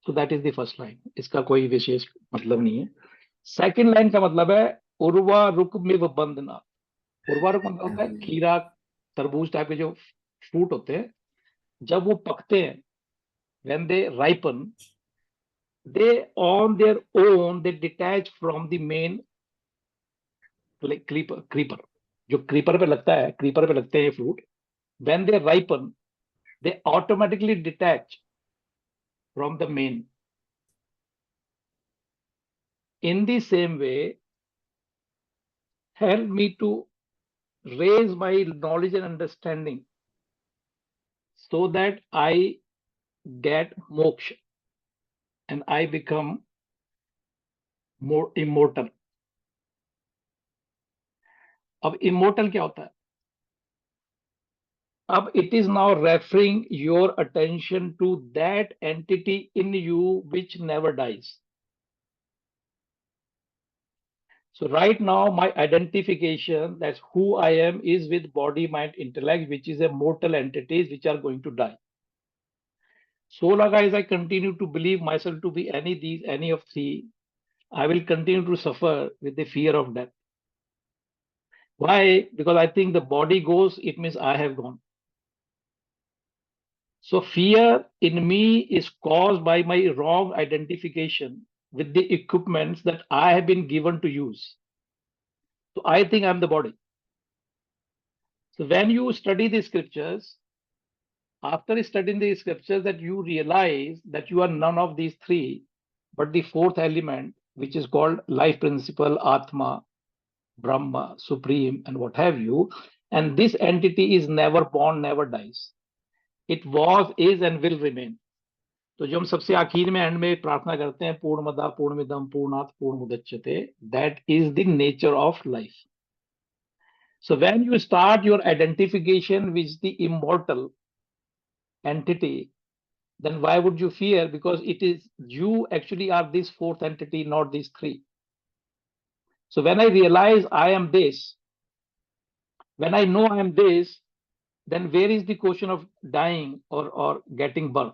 So that is the first line. इसका कोई विशेष मतलब नहीं है। सेकंड लाइन का मतलब है उर्वा रुक मिव बंधना। उर्वा रुक मतलब होता है खीरा, तरबूज टाइप के जो फ्रूट होते हैं, जब वो पकते हैं, when they ripen, they on their own they detach from the main creeper। जो creeper पे लगता है, creeper पे लगते हैं ये fruit, when they ripen they automatically detach from the main। in the same way, help me to raise my knowledge and understanding so that I get moksha and I become more immortal। अब immortal क्या होता है? अब it is now referring your attention to that entity in you which never dies। So right now my identification, that's who I am, is with body, mind, intellect, which is a mortal entities which are going to die. So long as I continue to believe myself to be any of three, I will continue to suffer with the fear of death. Why? Because I think the body goes, it means I have gone. So fear in me is caused by my wrong identification with the equipments that I have been given to use. So I think I'm the body. So when you study the scriptures, after studying the scriptures, that you realize that you are none of these three, but the fourth element, which is called life principle, Atma, Brahma, Supreme, and what have you. And this entity is never born, never dies. It was, is, and will remain. तो जो हम सबसे आखिर में and में प्रार्थना करते हैं, पूर्णमदा पूर्णमिदम पूर्णात पूर्णमुदच्यते, that is the nature of life. So when you start your identification with the immortal entity, then why would you fear? Because it is you actually are this fourth entity, not these three. So when I realize I am this, when I know I am this, then where is the question of dying or getting birth?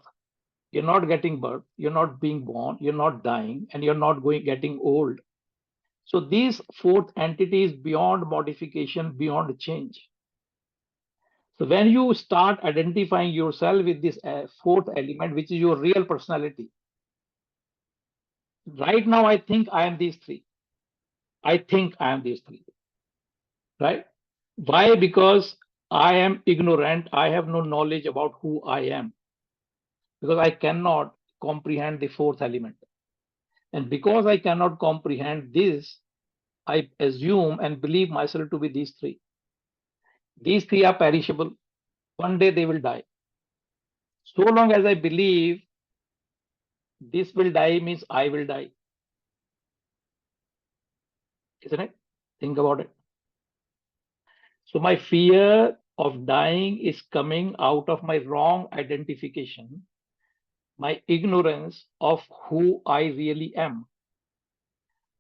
You're not getting birth, you're not being born, you're not dying, and you're not getting old. So these fourth entity is beyond modification, beyond change. So when you start identifying yourself with this fourth element, which is your real personality, right now I think I am these three. I think I am these three, right? Why? Because I am ignorant. I have no knowledge about who I am, because I cannot comprehend the fourth element. And because I cannot comprehend this, I assume and believe myself to be these three. These three are perishable. One day they will die. So long as I believe this will die means I will die. Isn't it? Think about it. So my fear of dying is coming out of my wrong identification, my ignorance of who I really am.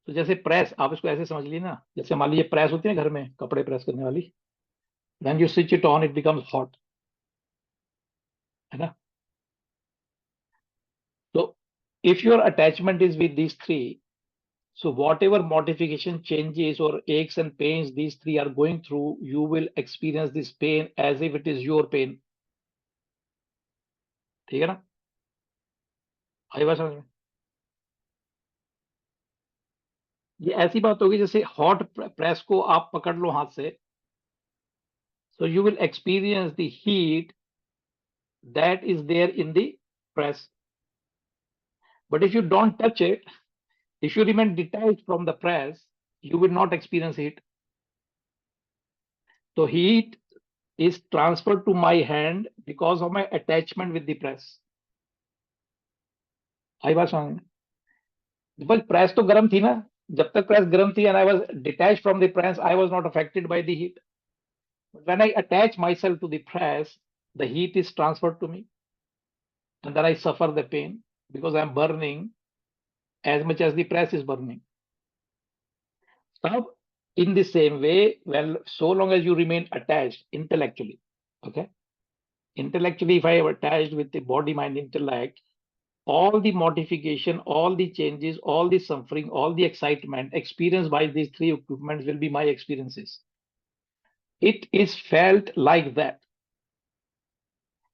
तो जैसे press, आप इसको ऐसे समझ लीजिए ना, जैसे मान लीजिए प्रेस होती है घर में, कपड़े प्रेस करने वाली, when you switch it on it becomes hot, है ना? So if your attachment is with these three, so whatever modification changes or aches and pains these three are going through, you will experience this pain as if it is your pain. ठीक है ना? आई बात समझ में? ये ऐसी बात होगी जैसे हॉट प्रेस को आप पकड़ लो हाथ से, so you will experience the heat that is there in the press. But if you don't touch it, if you remain detached from the press, you will not experience heat. So heat is transferred to my hand because of my attachment with the press. आई बात समझ में? बस press तो गर्म थी ना, जब तक प्रेस गर्म थी and I was detached from the press, I was not affected by the heat. But when I attach myself to the press, the heat is transferred to me, and then I suffer the pain because I'm burning as much as the press is burning. So in the same way, well, so long as you remain attached intellectually, okay? Intellectually, if I am attached with the body, mind, intellect, all the modification, all the changes, all the suffering, all the excitement experienced by these three equipments will be my experiences. It is felt like that.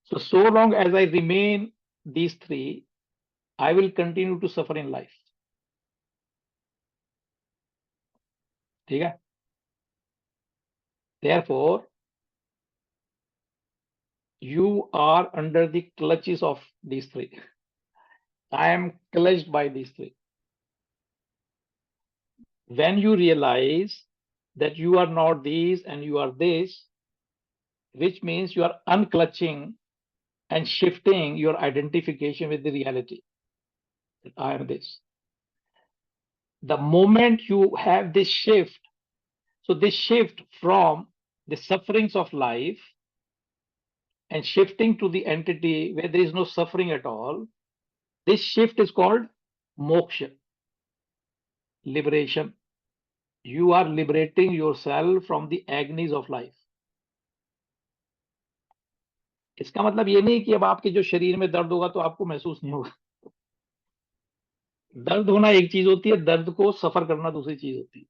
So long as I remain these three, I will continue to suffer in life. ठीक है? Therefore, you are under the clutches of these three. I am clutched by these three. When you realize that you are not these and you are this, which means you are unclutching and shifting your identification with the reality. That I am this. The moment you have this shift, so this shift from the sufferings of life and shifting to the entity where there is no suffering at all, this shift is called moksha, liberation. You are liberating yourself from the agonies of life. इसका मतलब ये नहीं कि अब आपके जो शरीर में दर्द होगा तो आपको महसूस नहीं होगा. दर्द होना एक चीज होती है, दर्द को सफर करना दूसरी चीज होती है.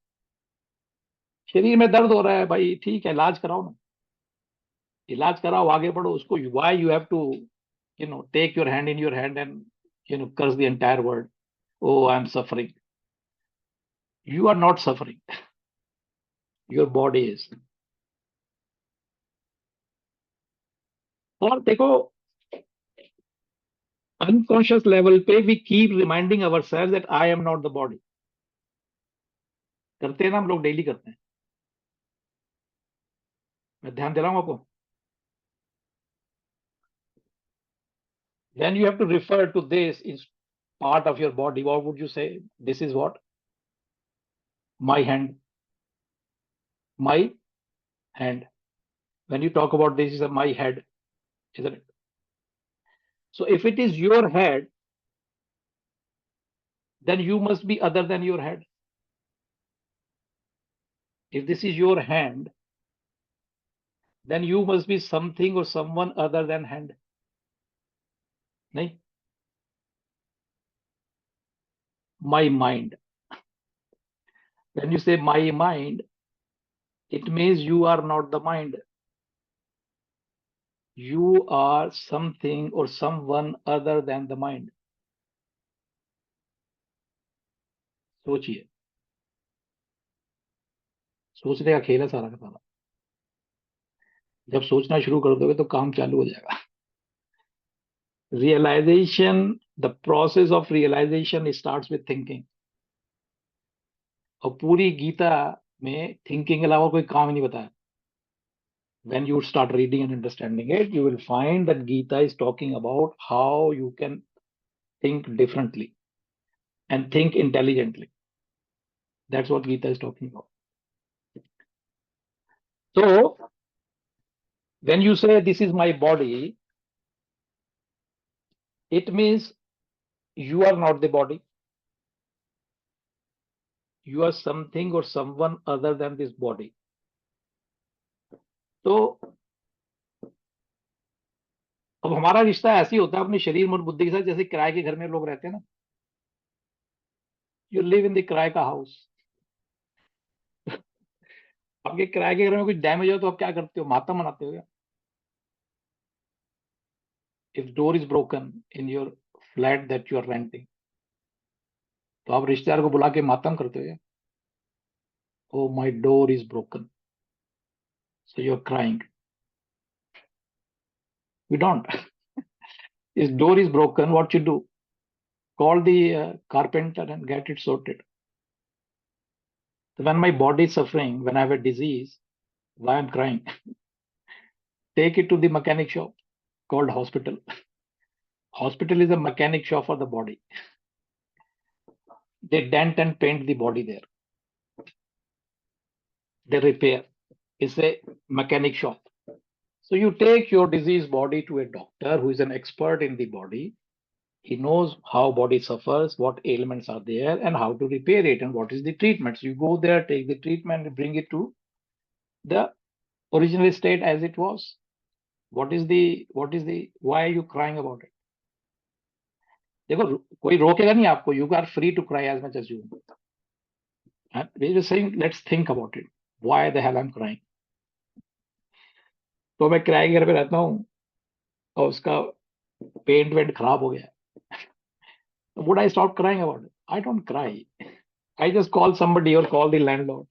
शरीर में दर्द हो रहा है भाई, ठीक है, इलाज कराओ ना, इलाज कराओ, आगे बढ़ो. उसको why you have to take your hand in your hand and, curse the entire world. Oh, I'm suffering. You are not suffering. Your body is. और देखो, unconscious level पे we keep reminding ourselves that I am not the body. करते हैं ना, हम लोग daily करते हैं. मैं ध्यान दे रहा हूं आपको. When you have to refer to this is part of your body, what would you say? This is what? My hand. My hand. When you talk about this is my head, isn't it? So if it is your head, then you must be other than your head. If this is your hand, then you must be something or someone other than hand. नहीं? My mind. When you say my mind, it means you are not the mind. You are something or someone other than the mind. सोचिए. सोचने का खेल है सारा का सारा. जब सोचना शुरू कर दोगे तो काम चालू हो जाएगा. Realization, the process of realization starts with thinking. और पूरी गीता में thinking के अलावा कोई काम ही नहीं बताया. When you start reading and understanding it, you will find that Gita is talking about how you can think differently and think intelligently. That's what Gita is talking about. So, when you say this is my body, it means you are not the body. You are something or someone other than this body. तो अब हमारा रिश्ता ऐसे ही होता है अपने शरीर और बुद्धि के साथ, जैसे किराए के घर में लोग रहते हैं ना. यू लिव इन द किराए का हाउस. आपके किराए के घर में कुछ डैमेज हो तो आप क्या करते हो? मातम मनाते हो क्या? If door is broken in your flat that you are renting, तो आप रिश्तेदार को बुला के मातम करते हो क्या? Oh my door is broken, so you are crying. We don't. If door is broken, what you do? Call the carpenter and get it sorted. So when my body is suffering, when I have a disease, why I'm crying? Take it to the mechanic shop called hospital. Hospital is a mechanic shop for the body. They dent and paint the body there. They repair. It's a mechanic shop. So you take your diseased body to a doctor who is an expert in the body. He knows how body suffers, what ailments are there, and how to repair it, and what is the treatment. So you go there, take the treatment, and bring it to the original state as it was. What is the why are you crying about it? देखो, कोई रोकेगा नहीं आपको. You are free to cry as much as you want. And we're just saying, let's think about it. Why the hell I'm crying? तो मैं किराए के घर पे रहता हूँ और उसका पेंट वेंट खराब हो गया. Would I stop crying about it? I don't cry. I just call somebody or call the landlord.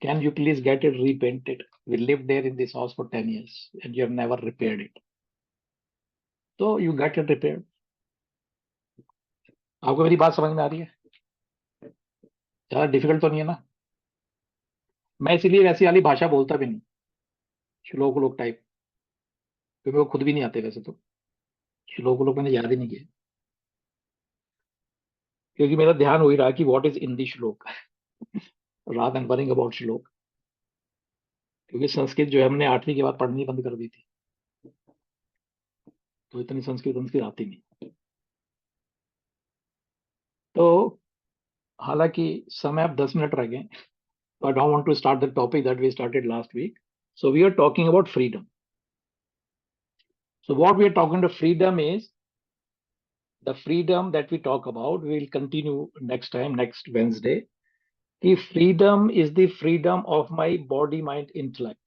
Can you please get it repainted? We lived there in this house for 10 years and you have never repaired it. So you get it repaired. आपको मेरी बात समझ में आ रही है? ज्यादा difficult तो नहीं है ना? मैं इसीलिए वैसी वाली भाषा बोलता भी नहीं, श्लोक लोक टाइप, क्योंकि वो खुद भी नहीं आते. वैसे तो श्लोक लोक मैंने याद ही नहीं किए, क्योंकि मेरा ध्यान हो ही रहा कि व्हाट इज इन दी श्लोक rather than worrying about श्लोक. क्योंकि संस्कृत जो है हमने 8वीं के बाद पढ़नी बंद कर दी थी, तो इतनी संस्कृत आती नहीं. तो हालांकि समय अब 10 मिनट रह गए, so I don't want to start the topic that we started last week. So we are talking about freedom. So what we are talking about freedom is the freedom that we talk about. We will continue next time, next Wednesday. The freedom is the freedom of my body, mind, intellect.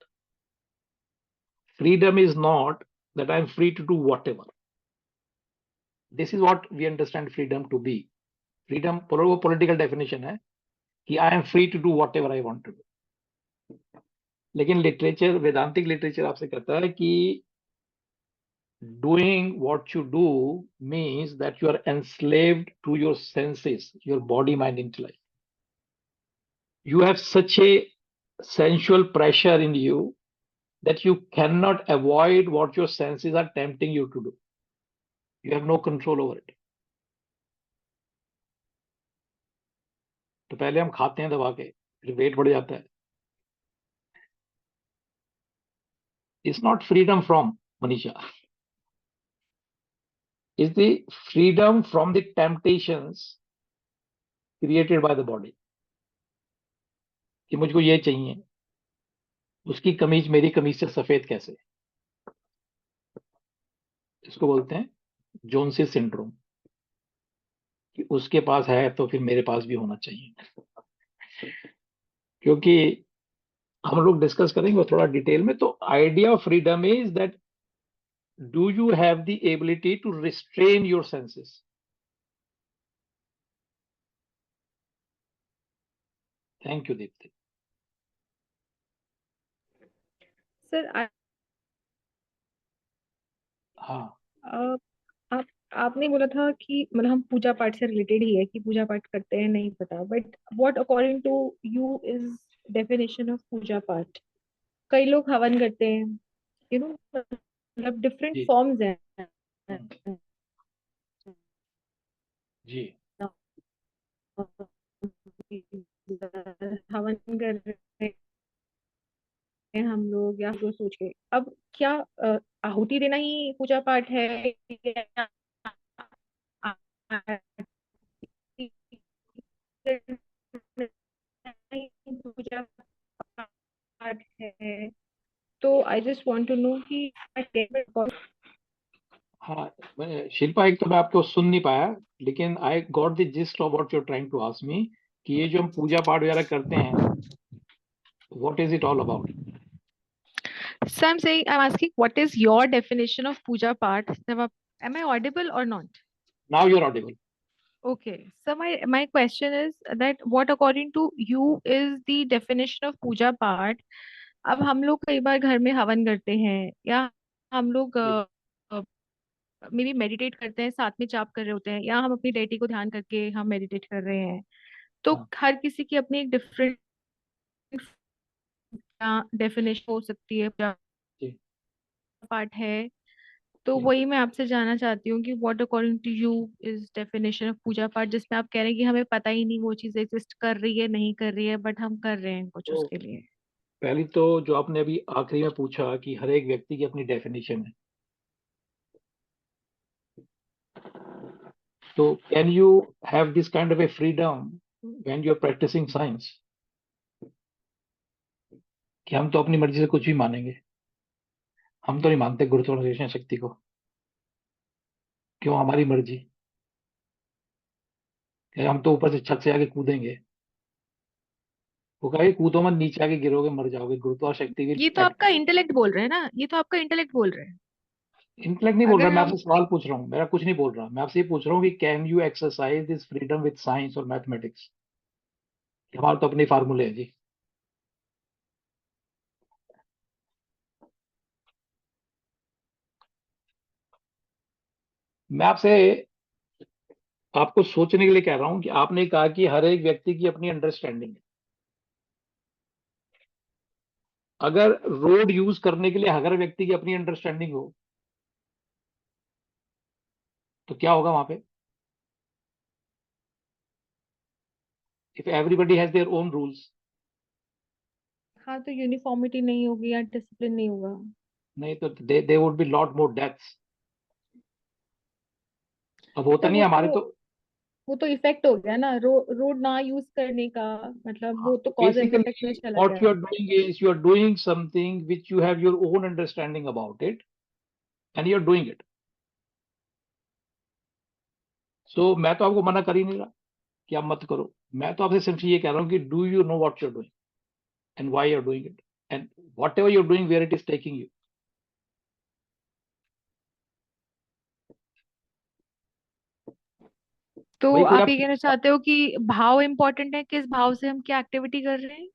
Freedom is not that I am free to do whatever. This is what we understand freedom to be. Freedom वो political definition है कि I am free to do whatever I want to do. लेकिन literature, वेदांतिक literature आपसे कहता है कि doing what you do means that you are enslaved to your senses, your body, mind, intellect. You have such a sensual pressure in you that you cannot avoid what your senses are tempting you to do. You have no control over it. तो पहले हम खाते हैं दबा के, फिर wait बढ़ जाता है. It's not freedom from, Manisha. It's the freedom from the temptations created by the body. कि मुझको ये चाहिए, उसकी कमीज मेरी कमीज से सफेद कैसे. इसको बोलते हैं जोन्सी सिंड्रोम, कि उसके पास है तो फिर मेरे पास भी होना चाहिए. क्योंकि हम लोग डिस्कस करेंगे थोड़ा डिटेल में. तो idea of freedom is that do you have the ability to restrain your senses. Thank you Deepti. Sir हाँ, आपने बोला था कि मतलब हम पूजा पाठ से रिलेटेड ही है कि पूजा पाठ करते हैं नहीं पता, but what according to you is definition of puja पाठ? कई लोग हवन करते हैं, यू नो, मतलब डिफरेंट जी. फॉर्म्स हैं. जी. हवन कर रहे हैं हम लोग या जो सोच के, अब क्या आहुति देना ही पूजा पाठ है या पूजा पाठ है? तो I just want to know कि हाँ, शिल्पा, एक तो मैं आपको सुन नहीं पाया, लेकिन I got the gist of what you are trying to ask me कि ये जो हम पूजा पाठ वगैरह करते हैं, what is it all about? So I'm asking, what is your definition of puja part? Am I audible or not? Now you are audible. Okay. So my question is that what according to you is the definition of puja part? अब हम लोग कई बार घर में हवन करते हैं या हम लोग मे बी मेडिटेट करते हैं, साथ में जाप कर रहे होते हैं, या हम अपनी डेटी को ध्यान करके हम मेडिटेट कर रहे हैं. तो हाँ. हर किसी की अपनी एक डिफरेंट डेफिनेशन हो सकती है, पूजा जी. पाठ है. तो जी. वही मैं आपसे जानना चाहती हूँ कि what according to you is definition of puja पाठ, जिसमें आप कह रहे हैं कि हमें पता ही नहीं वो चीज एग्जिस्ट कर रही है नहीं कर रही है, बट हम कर रहे हैं कुछ तो उसके लिए. पहली तो जो आपने अभी आखिरी में पूछा कि हर एक व्यक्ति की अपनी डेफिनेशन है, तो can you have this kind of a freedom when you are practicing science? कि हम तो अपनी मर्जी से कुछ भी मानेंगे. हम तो नहीं मानते गुरुत्वाकर्षण शक्ति को. क्यों हमारी मर्जी? कि हम तो ऊपर से छत से आके कूदेंगे. वो कहे कूदो मत, नीचे आके गिरोगे, मर जाओगे. गुरुत्वाकर्षण शक्ति ये तो आपका इंटेलेक्ट बोल रहे हैं ना, ये तो आपका इंटेलेक्ट बोल रहे हैं. इंटेलेक्ट नहीं बोल रहा, अगर मैं हम आपसे सवाल पूछ रहा हूँ. मेरा कुछ नहीं बोल रहा, मैं आपसे ये पूछ रहा हूँ कि can you exercise this freedom with science और मैथमेटिक्स? हमारे तो अपने फार्मूले हैं जी. मैं आपसे आपको सोचने के लिए कह रहा हूं कि आपने कहा कि हर एक व्यक्ति की अपनी अंडरस्टैंडिंग है. अगर रोड यूज करने के लिए हर व्यक्ति की अपनी अंडरस्टैंडिंग हो तो क्या होगा वहां पे? If everybody has their own rules. हाँ, तो यूनिफॉर्मिटी नहीं होगी या डिसिप्लिन नहीं होगा. नहीं तो they would be lot more deaths. अब होता तो नहीं हमारे तो. वो तो इफेक्ट हो गया ना, रोड ना यूज करने का, मतलब वो तो कॉज एंड इफेक्ट में बेसिकली चला व्हाट गया. You are doing is you are doing something which you have your own understanding about it and you are doing it. So मैं तो आपको मना कर ही नहीं रहा कि आप मत करो. मैं तो आपसे सिर्फ ये कह रहा हूँ कि do you know what you are doing and why you're doing it and whatever you're doing, where it is taking you. तो भाई कोई आप आप ये कहना चाहते हो कि भाव इम्पोर्टेंट है, किस भाव से हम क्या एक्टिविटी कर रहे हैं?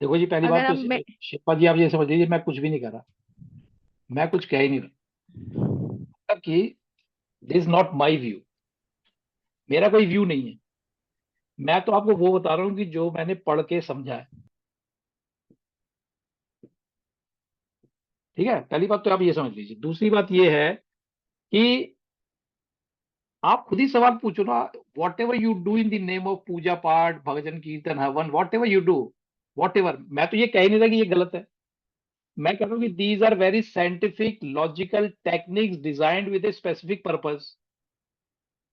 देखो जी, पहली अगर बात तो हम शिल्पा जी आप ये समझ लीजिए मैं कुछ भी नहीं कर रहा, मैं कुछ कह ही नहीं रहा कि this is not my view, मेरा कोई व्यू नहीं है। मैं तो आपको वो बता रहा हूँ कि जो मैंने पढ़ के समझा है। ठीक है, पहली बात तो आप ये समझ लीजिए। दूसरी बात ये है कि आप खुद ही सवाल पूछो ना, whatever you do in the name of puja path bhajan kirtan havan, whatever you do, whatever, मैं तो ये कह ही नहीं रहा कि ये गलत है। मैं कह रहा हूँ कि these are very scientific logical techniques designed with a specific purpose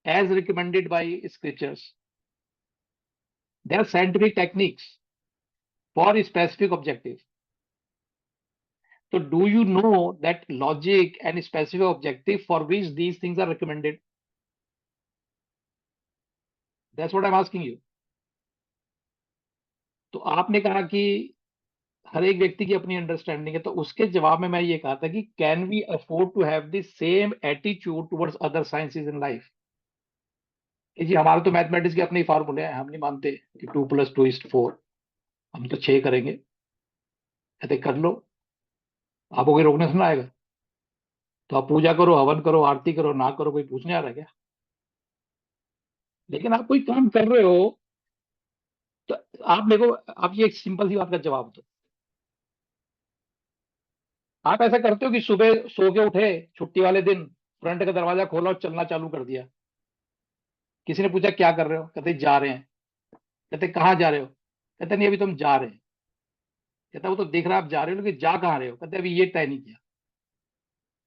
as recommended by scriptures. They are scientific techniques for specific objective. So do you know that logic and specific objective for which these things are recommended? That's what I'm asking you. तो आपने कहा कि हर एक व्यक्ति की अपनी understanding है, तो उसके जवाब में मैं ये कहा था कि can we afford to have the same attitude towards other sciences in life? जी हमारे तो मैथमेटिक्स के अपने ही फार्मूले हैं, हम नहीं मानते कि 2+2=4, हम तो 6 करेंगे। कहते कर लो, आपको कोई रोकने से ना आएगा। तो आप पूजा करो, हवन करो, आरती करो, ना करो, कोई पूछने आ रहा है क्या? लेकिन आप कोई काम कर रहे हो तो आप मेरे को आप ये एक सिंपल सी बात का जवाब दो। आप ऐसा करते हो कि सुबह सो के उठे छुट्टी वाले दिन, फ्रंट का दरवाजा खोला और चलना चालू कर दिया। किसी ने पूछा क्या कर रहे हो? कहते जा रहे हैं। कहते कहाँ जा रहे हो? कहते नहीं अभी तुम जा रहे हैं। कहता वो तो देख रहा है आप जा रहे हो, लेकिन जा कहाँ रहे हो? कहते अभी ये तय नहीं किया,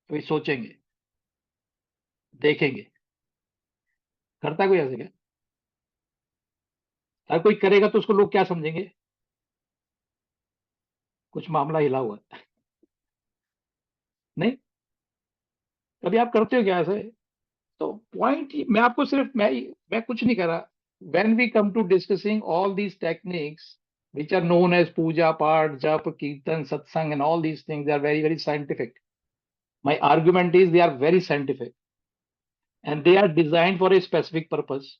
अभी सोचेंगे, देखेंगे। करता है कोई ऐसे क्या? अगर कोई करेगा तो उसको लोग क्या समझेंगे? कुछ मामला हिला हुआ है। नहीं, कभी आप करते हो क्या ऐसे? तो पॉइंट मैं आपको सिर्फ मैं कुछ नहीं कर रहा। when we come to discussing all these techniques which are known as puja part jap kirtan satsang and all these things, they are very very scientific. My argument is they are very scientific and they are designed for a specific purpose.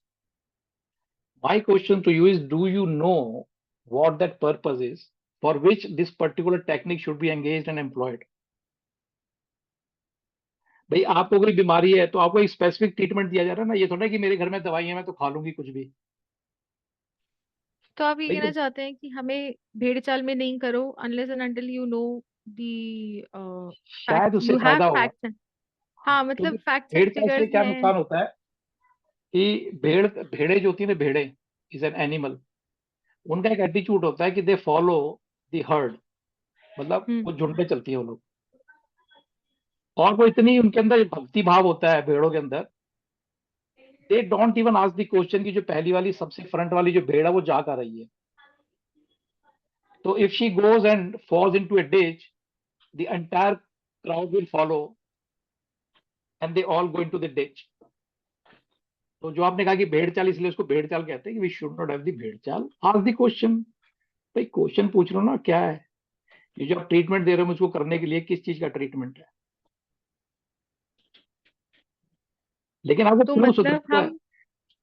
My question to you is, do you know what that purpose is for which this particular technique should be engaged and employed? भाई आपको कोई बीमारी है तो आपको एक specific treatment दिया जा रहा है ना, ये थोड़ा है कि मेरे घर में दवाई है मैं तो खा लूंगी कुछ भी। तो आप ये भाई कहना चाहते हैं कि हमें भेड़ चाल में नहीं करो, unless and until you know the fact, शायद उससे यू हैव फायदा होगा, फैक्ट्स। हाँ, मतलब क्योंकि फैक्ट्स एंड भेड़ चाल से फिगर्स क्या हैं। नुकसान होता है कि भेड़े जो होती है ना, भेड़े इज एन एनिमल, उनका एक एटीट्यूड होता है कि दे फॉलो द हर्ड, मतलब हम्म। वो झुंड में चलती है वो लोग। और वो इतनी उनके अंदर भक्ति भाव होता है भेड़ों के अंदर, they don't even ask the question कि जो पहली वाली सबसे फ्रंट वाली जो भेड़ है वो जा कहाँ रही है। तो if she goes and falls into a ditch, the entire crowd will follow and they all go into the ditch. तो जो आपने कहा कि भेड़ चाल, इसलिए उसको भेड़ चाल कहते हैं कि we should not have the bhed chaal, ask the question. भाई क्वेश्चन पूछ लो ना, क्या है ये जो आप ट्रीटमेंट दे रहे हो मुझको करने के लिए, किस चीज का ट्रीटमेंट है? लेकिन आपको तो प्रूफ मतलब होता है।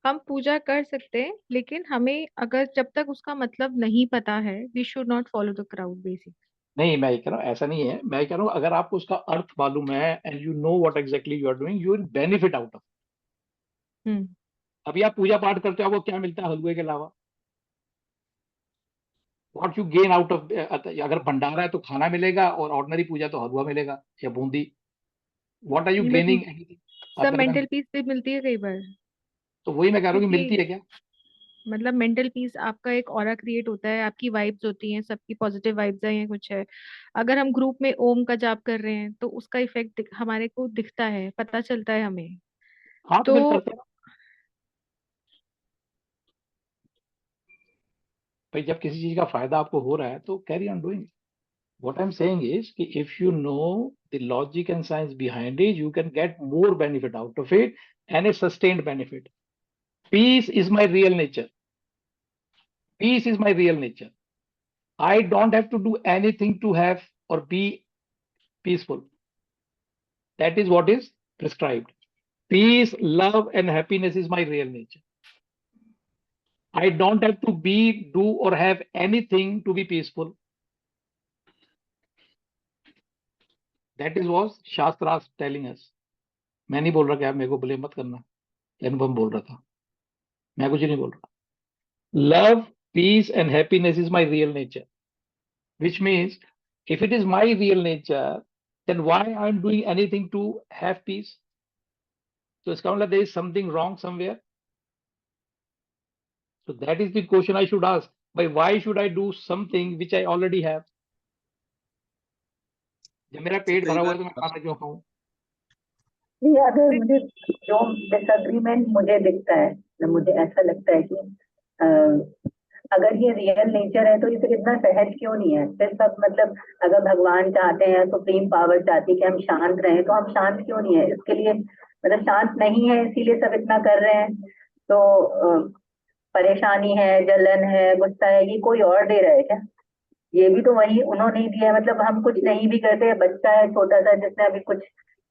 हम पूजा कर सकते हैं, लेकिन हमें अगर जब तक उसका मतलब नहीं पता है, we should not follow the crowd basic. नहीं मैं ये कह रहा हूँ ऐसा नहीं है, मैं कह रहा हूँ अगर आपको उसका अर्थ मालूम है and you know what exactly you are doing, you will benefit out of. Hmm. अभी आप पूजा पाठ करते हो, आपको क्या मिलता है हलवे के अलावा? What you gain out of, अगर भंडारा है तो खाना मिलेगा और ऑर्डिनरी पूजा तो हलवा मिलेगा या बूंदी। व्हाट आर यू नहीं, बट गेनिंग सब अदर देन? मेंटल पीस भी मिलती है कई बार। तो वही मैं कह रहा हूँ कि मिलती क्योंकि है क्या? मतलब मेंटल पीस, आपका एक ऑरा क्रिएट होता है, आपकी वाइब्स होती हैं, सबकी पॉजिटिव वाइब्स है या कुछ है। अगर हम ग्रुप में ओम का जाप कर रहे हैं तो उसका इफेक्ट हमारे को दिखता है, पता चलता है हमें। हाँ तो तो फिर करते हैं। भाई जब किसी चीज का फायदा आपको हो रहा है तो carry on doing. What I'm saying is कि if you know the logic and science behind it, you can get more benefit out of it and a sustained benefit. Peace is my real nature. Peace is my real nature. I don't have to do anything to have or be peaceful. That is what is prescribed. peace, love, and happiness is my real nature. I don't have to be, do, or have anything to be peaceful. That is what Shastras telling us. मैं नहीं बोल रहा कि आप मेरे को blame मत करना, अनुभव बोल रहा था, मैं कुछ नहीं बोल रहा. Love, peace, and happiness is my real nature, which means if it is my real nature, then why I am doing anything to have peace? So इसका मतलब there is something wrong somewhere. So that is the question I should ask. Why should I do something which I already have? जब मेरा पेट भरा हुआ है तो मैं खाना क्यों खाऊं? नहीं, अगर मुझे जो डिसएग्रीमेंट मुझे दिखता है, तो मुझे ऐसा लगता है कि अगर ये रियल नेचर है तो इसे इतना सहज क्यों नहीं है? फिर सब मतलब अगर भगवान चाहते हैं, सुप्रीम पावर चाहती है कि हम शांत रहें, तो हम शांत क्यों नहीं है? इसके लिए मतलब शांत नहीं है, इसीलिए सब इतना कर रहे हैं. तो परेशानी है, जलन है, गुस्सा है, ये कोई और दे रहा है क्या? ये भी तो वही उन्होंने ही दिया है. मतलब हम कुछ नहीं भी करते, बच्चा है छोटा सा जिसने अभी कुछ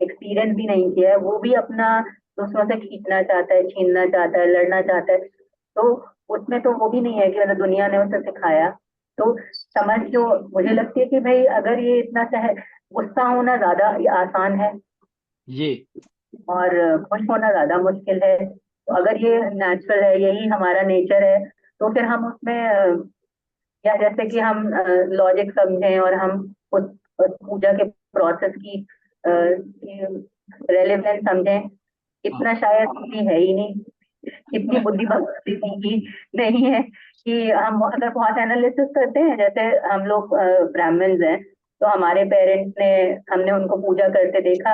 एक्सपीरियंस भी नहीं किया है, वो भी अपना दूसरों से खींचना चाहता है, छीनना चाहता है, लड़ना चाहता है. तो उसमें तो वो भी नहीं है कि मतलब दुनिया ने उसे सिखाया. तो समझ जो मुझे लगती है कि भाई अगर ये इतना गुस्सा होना ज्यादा आसान है ये और खुश होना ज्यादा मुश्किल है. तो अगर ये नेचुरल है, यही हमारा नेचर है, तो फिर हम उसमें या जैसे कि हम लॉजिक समझें और हम उस पूजा के प्रोसेस की रेलेवेंस समझें, इतना शायद बुद्धि है ही नहीं, इतनी बुद्धि भक्ति की नहीं है कि हम अगर बहुत एनालिसिस करते हैं. जैसे हम लोग ब्राह्मण्स हैं, तो हमारे पेरेंट्स ने, हमने उनको पूजा करते देखा,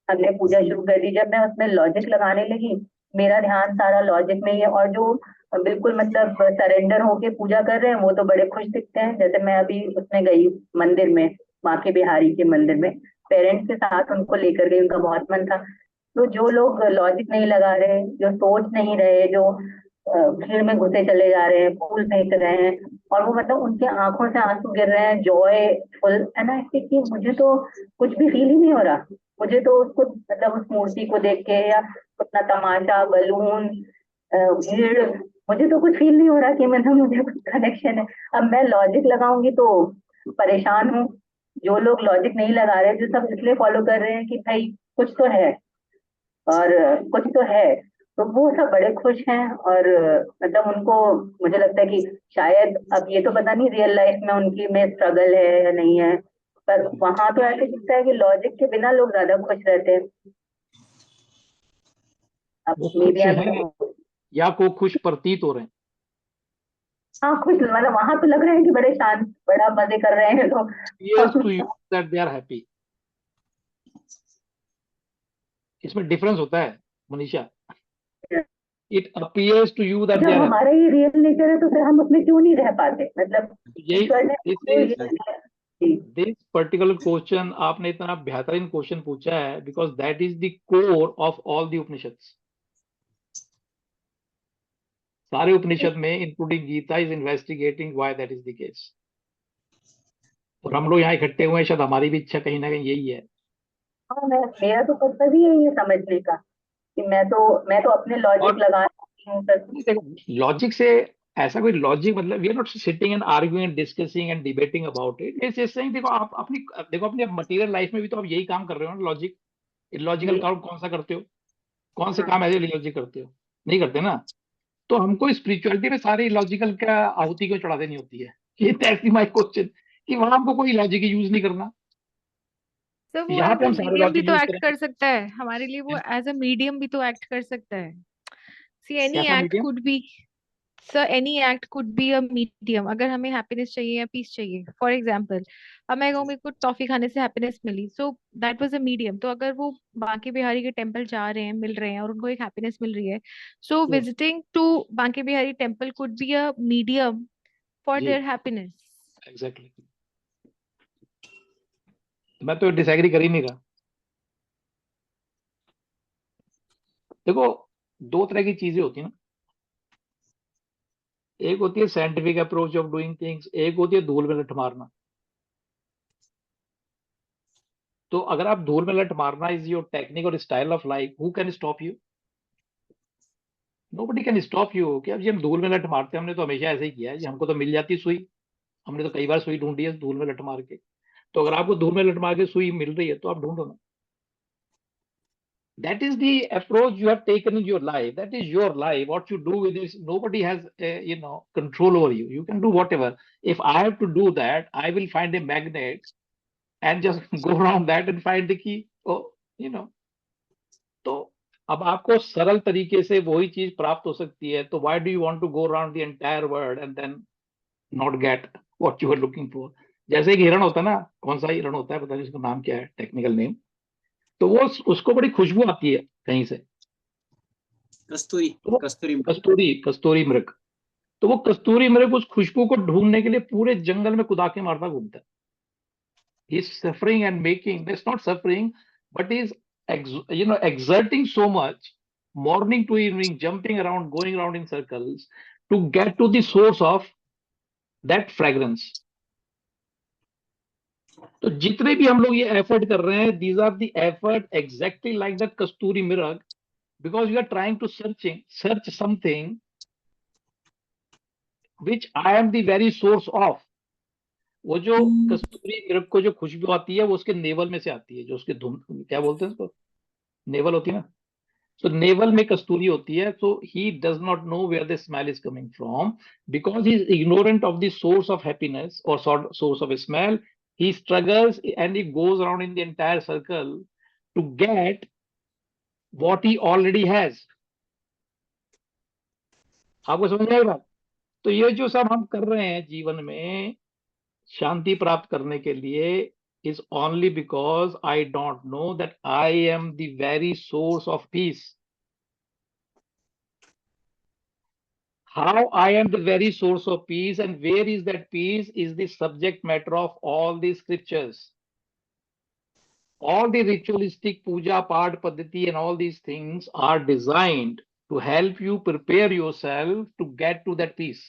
हमने पूजा शुरू कर दी. जब मैं उसमें लॉजिक लगाने लगी, मेरा ध्यान सारा लॉजिक में ही है, और जो बिल्कुल मतलब सरेंडर होके पूजा कर रहे हैं वो तो बड़े खुश दिखते हैं. जैसे मैं अभी उसमें गई मंदिर में, बांके बिहारी के मंदिर में, पेरेंट्स के साथ उनको लेकर गई, उनका बहुत मन था. तो जो लोग लॉजिक नहीं लगा रहे, जो सोच नहीं रहे, जो भीड़ में घुसे चले जा रहे हैं, फूल फेंक रहे हैं, और वो मतलब उनके आंखों से आंसू गिर रहे हैं, जॉयफुल है ना, कि मुझे तो कुछ भी फील ही नहीं हो रहा. मुझे तो उसको मतलब उस मूर्ति को देख के या उतना तमाशा, बलून, भीड़, मुझे तो कुछ फील नहीं हो रहा कि मतलब मुझे कुछ कनेक्शन है. अब मैं लॉजिक लगाऊंगी तो परेशान हूँ. जो लोग लॉजिक नहीं लगा रहे, जो सब इसलिए फॉलो कर रहे हैं कि भाई कुछ तो है और कुछ तो है, तो वो सब बड़े खुश हैं. और मतलब उनको, मुझे लगता है कि शायद अब ये तो पता नहीं रियल लाइफ में उनकी में स्ट्रगल है या नहीं है, पर वहां तो ऐसे दिखता है कि लॉजिक के बिना लोग ज्यादा खुश रहते हैं. अब वो मे खुश हैं या को खुश प्रतीत हो रहे हैं. हाँ, खुश मतलब वहां तो लग रहे हैं कि बड़े शांत, बड़ा मजे कर रहे हैं. तो Appears to you that they are happy. इसमें डिफरेंस होता है Manisha. It appears to you that जब they are happy. हमारा ये रियल नेचर है तो फिर हम उसमें क्यों नहीं रह पाते? मतलब यही ईश्वर ने this हमको is ji, this particular question आपने इतना बेहतरीन क्वेश्चन पूछा है, because that is the core of all the Upanishads. सारे उपनिषद में including Gita is investigating why that is the case. और हम लोग यहाँ इकट्ठे हुए हैं, शायद हमारी भी इच्छा कहीं ना कहीं यही है. हाँ, मेरा तो कर्तव्य ही है ये समझने का कि मैं तो अपने लॉजिक और लगा रही हूँ. देखो लॉजिक से ऐसा कोई लॉजिक मतलब we are not sitting and arguing and discussing and debating about it. It's just saying देखो आप अपनी मटेरियल लाइफ में भी तो आप यही काम कर रहे हो ना. लॉजिक इलॉजिकल काम कौन सा करते हो? कौन से काम ऐसे इलॉजिक करते हो? नहीं करते ना. तो हमको स्पिरिचुअलिटी में सारे लॉजिकल का आहुति को चढ़ा देनी होती है. ये दैट्स माय क्वेश्चन कि वहां हमको कोई लॉजिक यूज नहीं करना. सर वो यहाँ एज पे अ हम सारे मीडियम भी लॉजिक तो यूज एक्ट करेंगे. कर सकता है हमारे लिए. वो एज अ मीडियम भी तो एक्ट कर सकता है. सी एनी कैसा act medium? Could be, sir any act could be a medium. अगर हमें हैप्पीनेस चाहिए या पीस चाहिए, फॉर एग्जांपल अब मैं कहूँ मेरे को टॉफी खाने से हैप्पीनेस मिली, so that was a medium. तो अगर वो बांके बिहारी के टेम्पल जा रहे हैं, मिल रहे हैं और उनको एक हैप्पीनेस मिल रही है, so Yes. Visiting to Banke Bihari temple could be a medium for जी देयर हैप्पीनेस. एग्जैक्टली. मैं तो डिसएग्री कर ही नहीं रहा. देखो दो तरह की चीजें होती है ना. एक होती है scientific approach of doing things, एक होती है धूल में लठ मारना. तो अगर आप धूल में लट मारना इज योर टेक्निक और style of life, who can stop you? Nobody can stop you. कि अब जी हम धूल में लट मारते हैं, हमने तो हमेशा ऐसे ही किया है जी, हमको तो मिल जाती सुई, हमने तो कई बार सुई ढूंढी है धूल में लट मार के। तो अगर आपको धूल में लट मार के सुई मिल रही है तो आप ढूंढो ना। That is the approach you have taken in your life. That is your life. What you do with this, nobody has control over you. You can do whatever. If I have to do that, I will find a magnet and just go around that and find the key. Oh. तो अब आपको सरल तरीके से वही चीज प्राप्त हो सकती है, तो why do you want to go around the entire world and then not get what you are looking for? जैसे एक हिरण होता है ना, कौन सा हिरण होता है पता नहीं, उसका नाम क्या है टेक्निकल नेम, तो वो उसको बड़ी खुशबू आती है कहीं से, कस्तूरी तो कस्तूरी कस्तूरी मृग। तो वो कस्तूरी मृग उस खुशबू को ढूंढने के लिए पूरे जंगल में कुदाके मारता घूमता है। He is suffering and making, it's not suffering but is exerting so much, morning to evening, jumping around, going around in circles to get to the source of that fragrance. तो जितने भी हम लोग ये एफर्ट कर रहे हैं, these are the effort exactly like that कस्तूरी मृग, because you are trying to search something which I am the very source of. वो जो कस्तूरी मृग को जो खुशबू आती है वो उसके नेवल में से आती है, जो उसके धुन क्या बोलते हैं उसको, नेवल होती है ना, so नेवल में कस्तूरी होती है. So he does not know where the smell is coming from because he is ignorant of the source of happiness or source of smell. He struggles and he goes around in the entire circle to get what he already has. आपको समझ में आई बात? तो ये जो सब हम कर रहे हैं जीवन में शांति प्राप्त करने के लिए is only because I don't know that I am the very source of peace. How I am the very source of peace and where is that peace is the subject matter of all the scriptures. All the ritualistic puja, part, paddhati and all these things are designed to help you prepare yourself to get to that peace.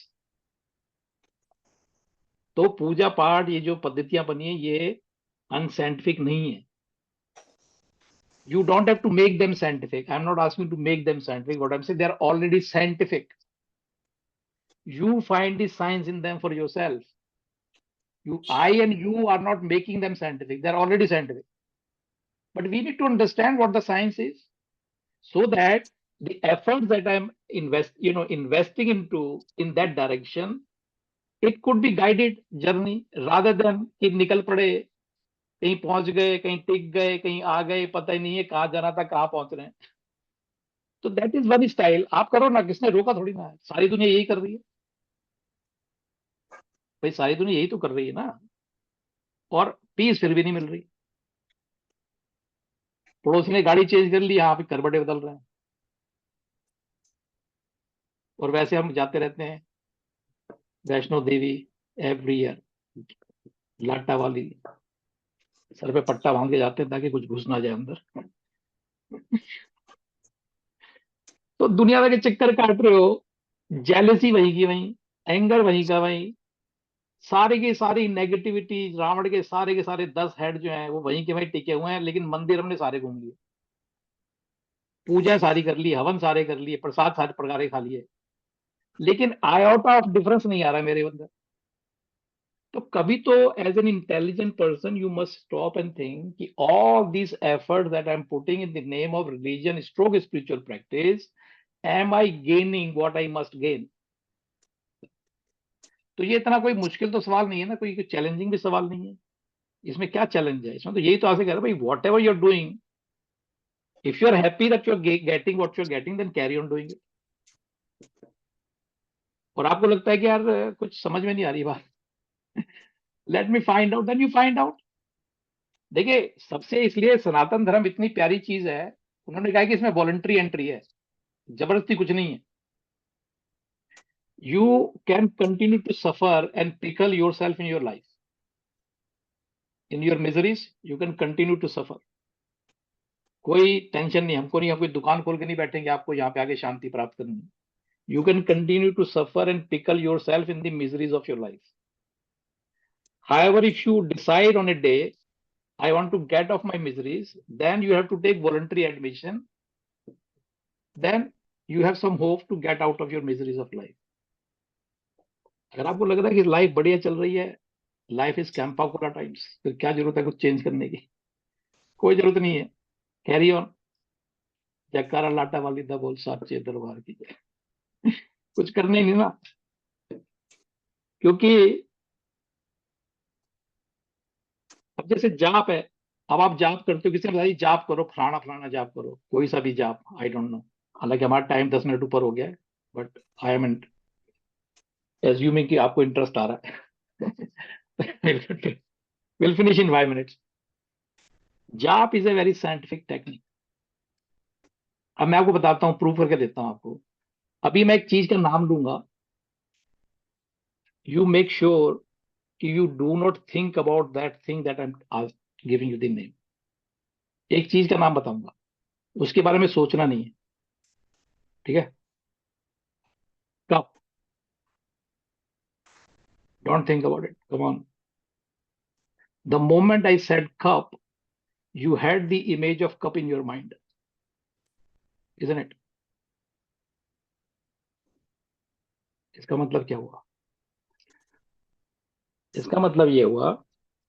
तो पूजा पाठ ये जो पद्धतियां बनी है ये unscientific नहीं है. You don't have to make them scientific. I'm not asking you to make them scientific. What I'm saying, they're already scientific. You find the science in them for yourself. I and you are not making them scientific. They're already scientific. But we need to understand what the science is so that the efforts that I'm investing into in that direction, it could be guided journey rather than कि निकल पड़े, कहीं पहुंच गए, कहीं टिक गए, कहीं आ गए, पता ही नहीं है कहाँ जाना था, कहाँ पहुंच रहे हैं. तो दैट इज वन स्टाइल. आप करो ना, किसने रोका थोड़ी ना है. सारी दुनिया यही कर रही है भाई, सारी दुनिया यही तो कर रही है ना, और पीस फिर भी नहीं मिल रही. पड़ोसी ने गाड़ी चेंज कर ली, यहाँ पे करबटे बदल रहे हैं, और वैसे हम जाते रहते हैं वैष्णो देवी एवरी ईयर, लाटा वाली सर पे पट्टा बांध के जाते हैं ताकि कुछ घुस ना जाए अंदर. तो दुनिया के चक्कर काट रहे हो, जेलसी वही की वही, एंगर वही का वही, सारे की सारी नेगेटिविटी, रावण के सारे 10 हेड जो हैं वो वहीं के वहीं टिके हुए हैं, लेकिन मंदिर हमने सारे घूम लिए, पूजा सारी कर ली, हवन सारे कर लिए, प्रसाद सारे प्रकार के खा लिए, लेकिन आयोटा ऑफ डिफरेंस नहीं आ रहा मेरे अंदर. तो कभी तो as an intelligent person you must stop and think कि all this effort that I am putting in the name of religion stroke spiritual practice, am I gaining what I must gain? तो ये इतना कोई मुश्किल तो सवाल नहीं है ना, कोई चैलेंजिंग भी सवाल नहीं है. इसमें क्या चैलेंज है? इसमें तो यही तो आपसे कह रहा भाई, whatever you are doing, if you are happy that you are getting what you are getting, then carry on doing it. और आपको लगता है कि यार कुछ समझ में नहीं आ रही बात, let me find out, then you find out. देखिए, सबसे इसलिए सनातन धर्म इतनी प्यारी चीज है, उन्होंने कहा कि इसमें वॉलंटरी एंट्री है, जबरदस्ती कुछ नहीं है. You can continue to suffer and pickle yourself in your life. In your miseries, you can continue to suffer. कोई टेंशन नहीं, हमको नहीं, हम कोई दुकान खोल के नहीं बैठेंगे आपको यहाँ पे आके शांति प्राप्त करनी. You can continue to suffer and pickle yourself in the miseries of your life. However, if you decide on a day I want to get off my miseries, then you have to take voluntary admission. Then you have some hope to get out of your miseries of life. अगर आपको लग रहा है कि life बढ़िया चल रही है, लाइफ इज कैंपाकोला टाइम्स, फिर क्या जरूरत है कुछ चेंज करने की? कोई जरूरत नहीं है. Carry on. जयकारा लाटा वाली दा बोल साचे दरबार की जय. कुछ करने ही नहीं ना, क्योंकि अब जैसे जाप है. अब आप जाप करते हो, किसी ने बताइए जाप करो, फलाना फलाना जाप करो, कोई सा भी जाप, आई डोंट नो. हालांकि हमारा टाइम 10 मिनट ऊपर हो गया है, बट आई एम एज्यूमिंग कि आपको इंटरेस्ट आ रहा है. Will finish in 5 minutes. Jap is a very scientific technique. अब मैं आपको बताता हूं, प्रूव करके देता हूं आपको. अभी मैं एक चीज का नाम लूंगा, यू मेक श्योर कि you do not think about that thing that I'm giving you the name. एक चीज का नाम बताऊंगा, उसके बारे में सोचना नहीं है, ठीक है? Cup. Don't think about it. Come on. The moment I said cup, you had the image of cup in your mind, isn't it? इसका मतलब क्या हुआ? इसका मतलब ये हुआ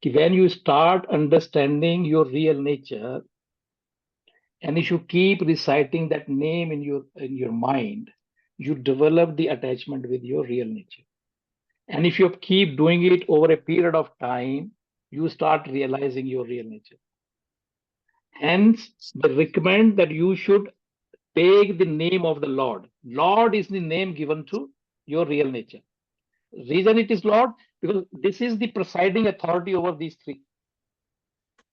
कि when you start understanding your real nature, and if you keep reciting that name in your mind, you develop the attachment with your real nature. And if you keep doing it over a period of time, you start realizing your real nature. Hence, they recommend that you should take the name of the Lord. Lord is the name given to your real nature. Reason it is Lord, because this is the presiding authority over these three.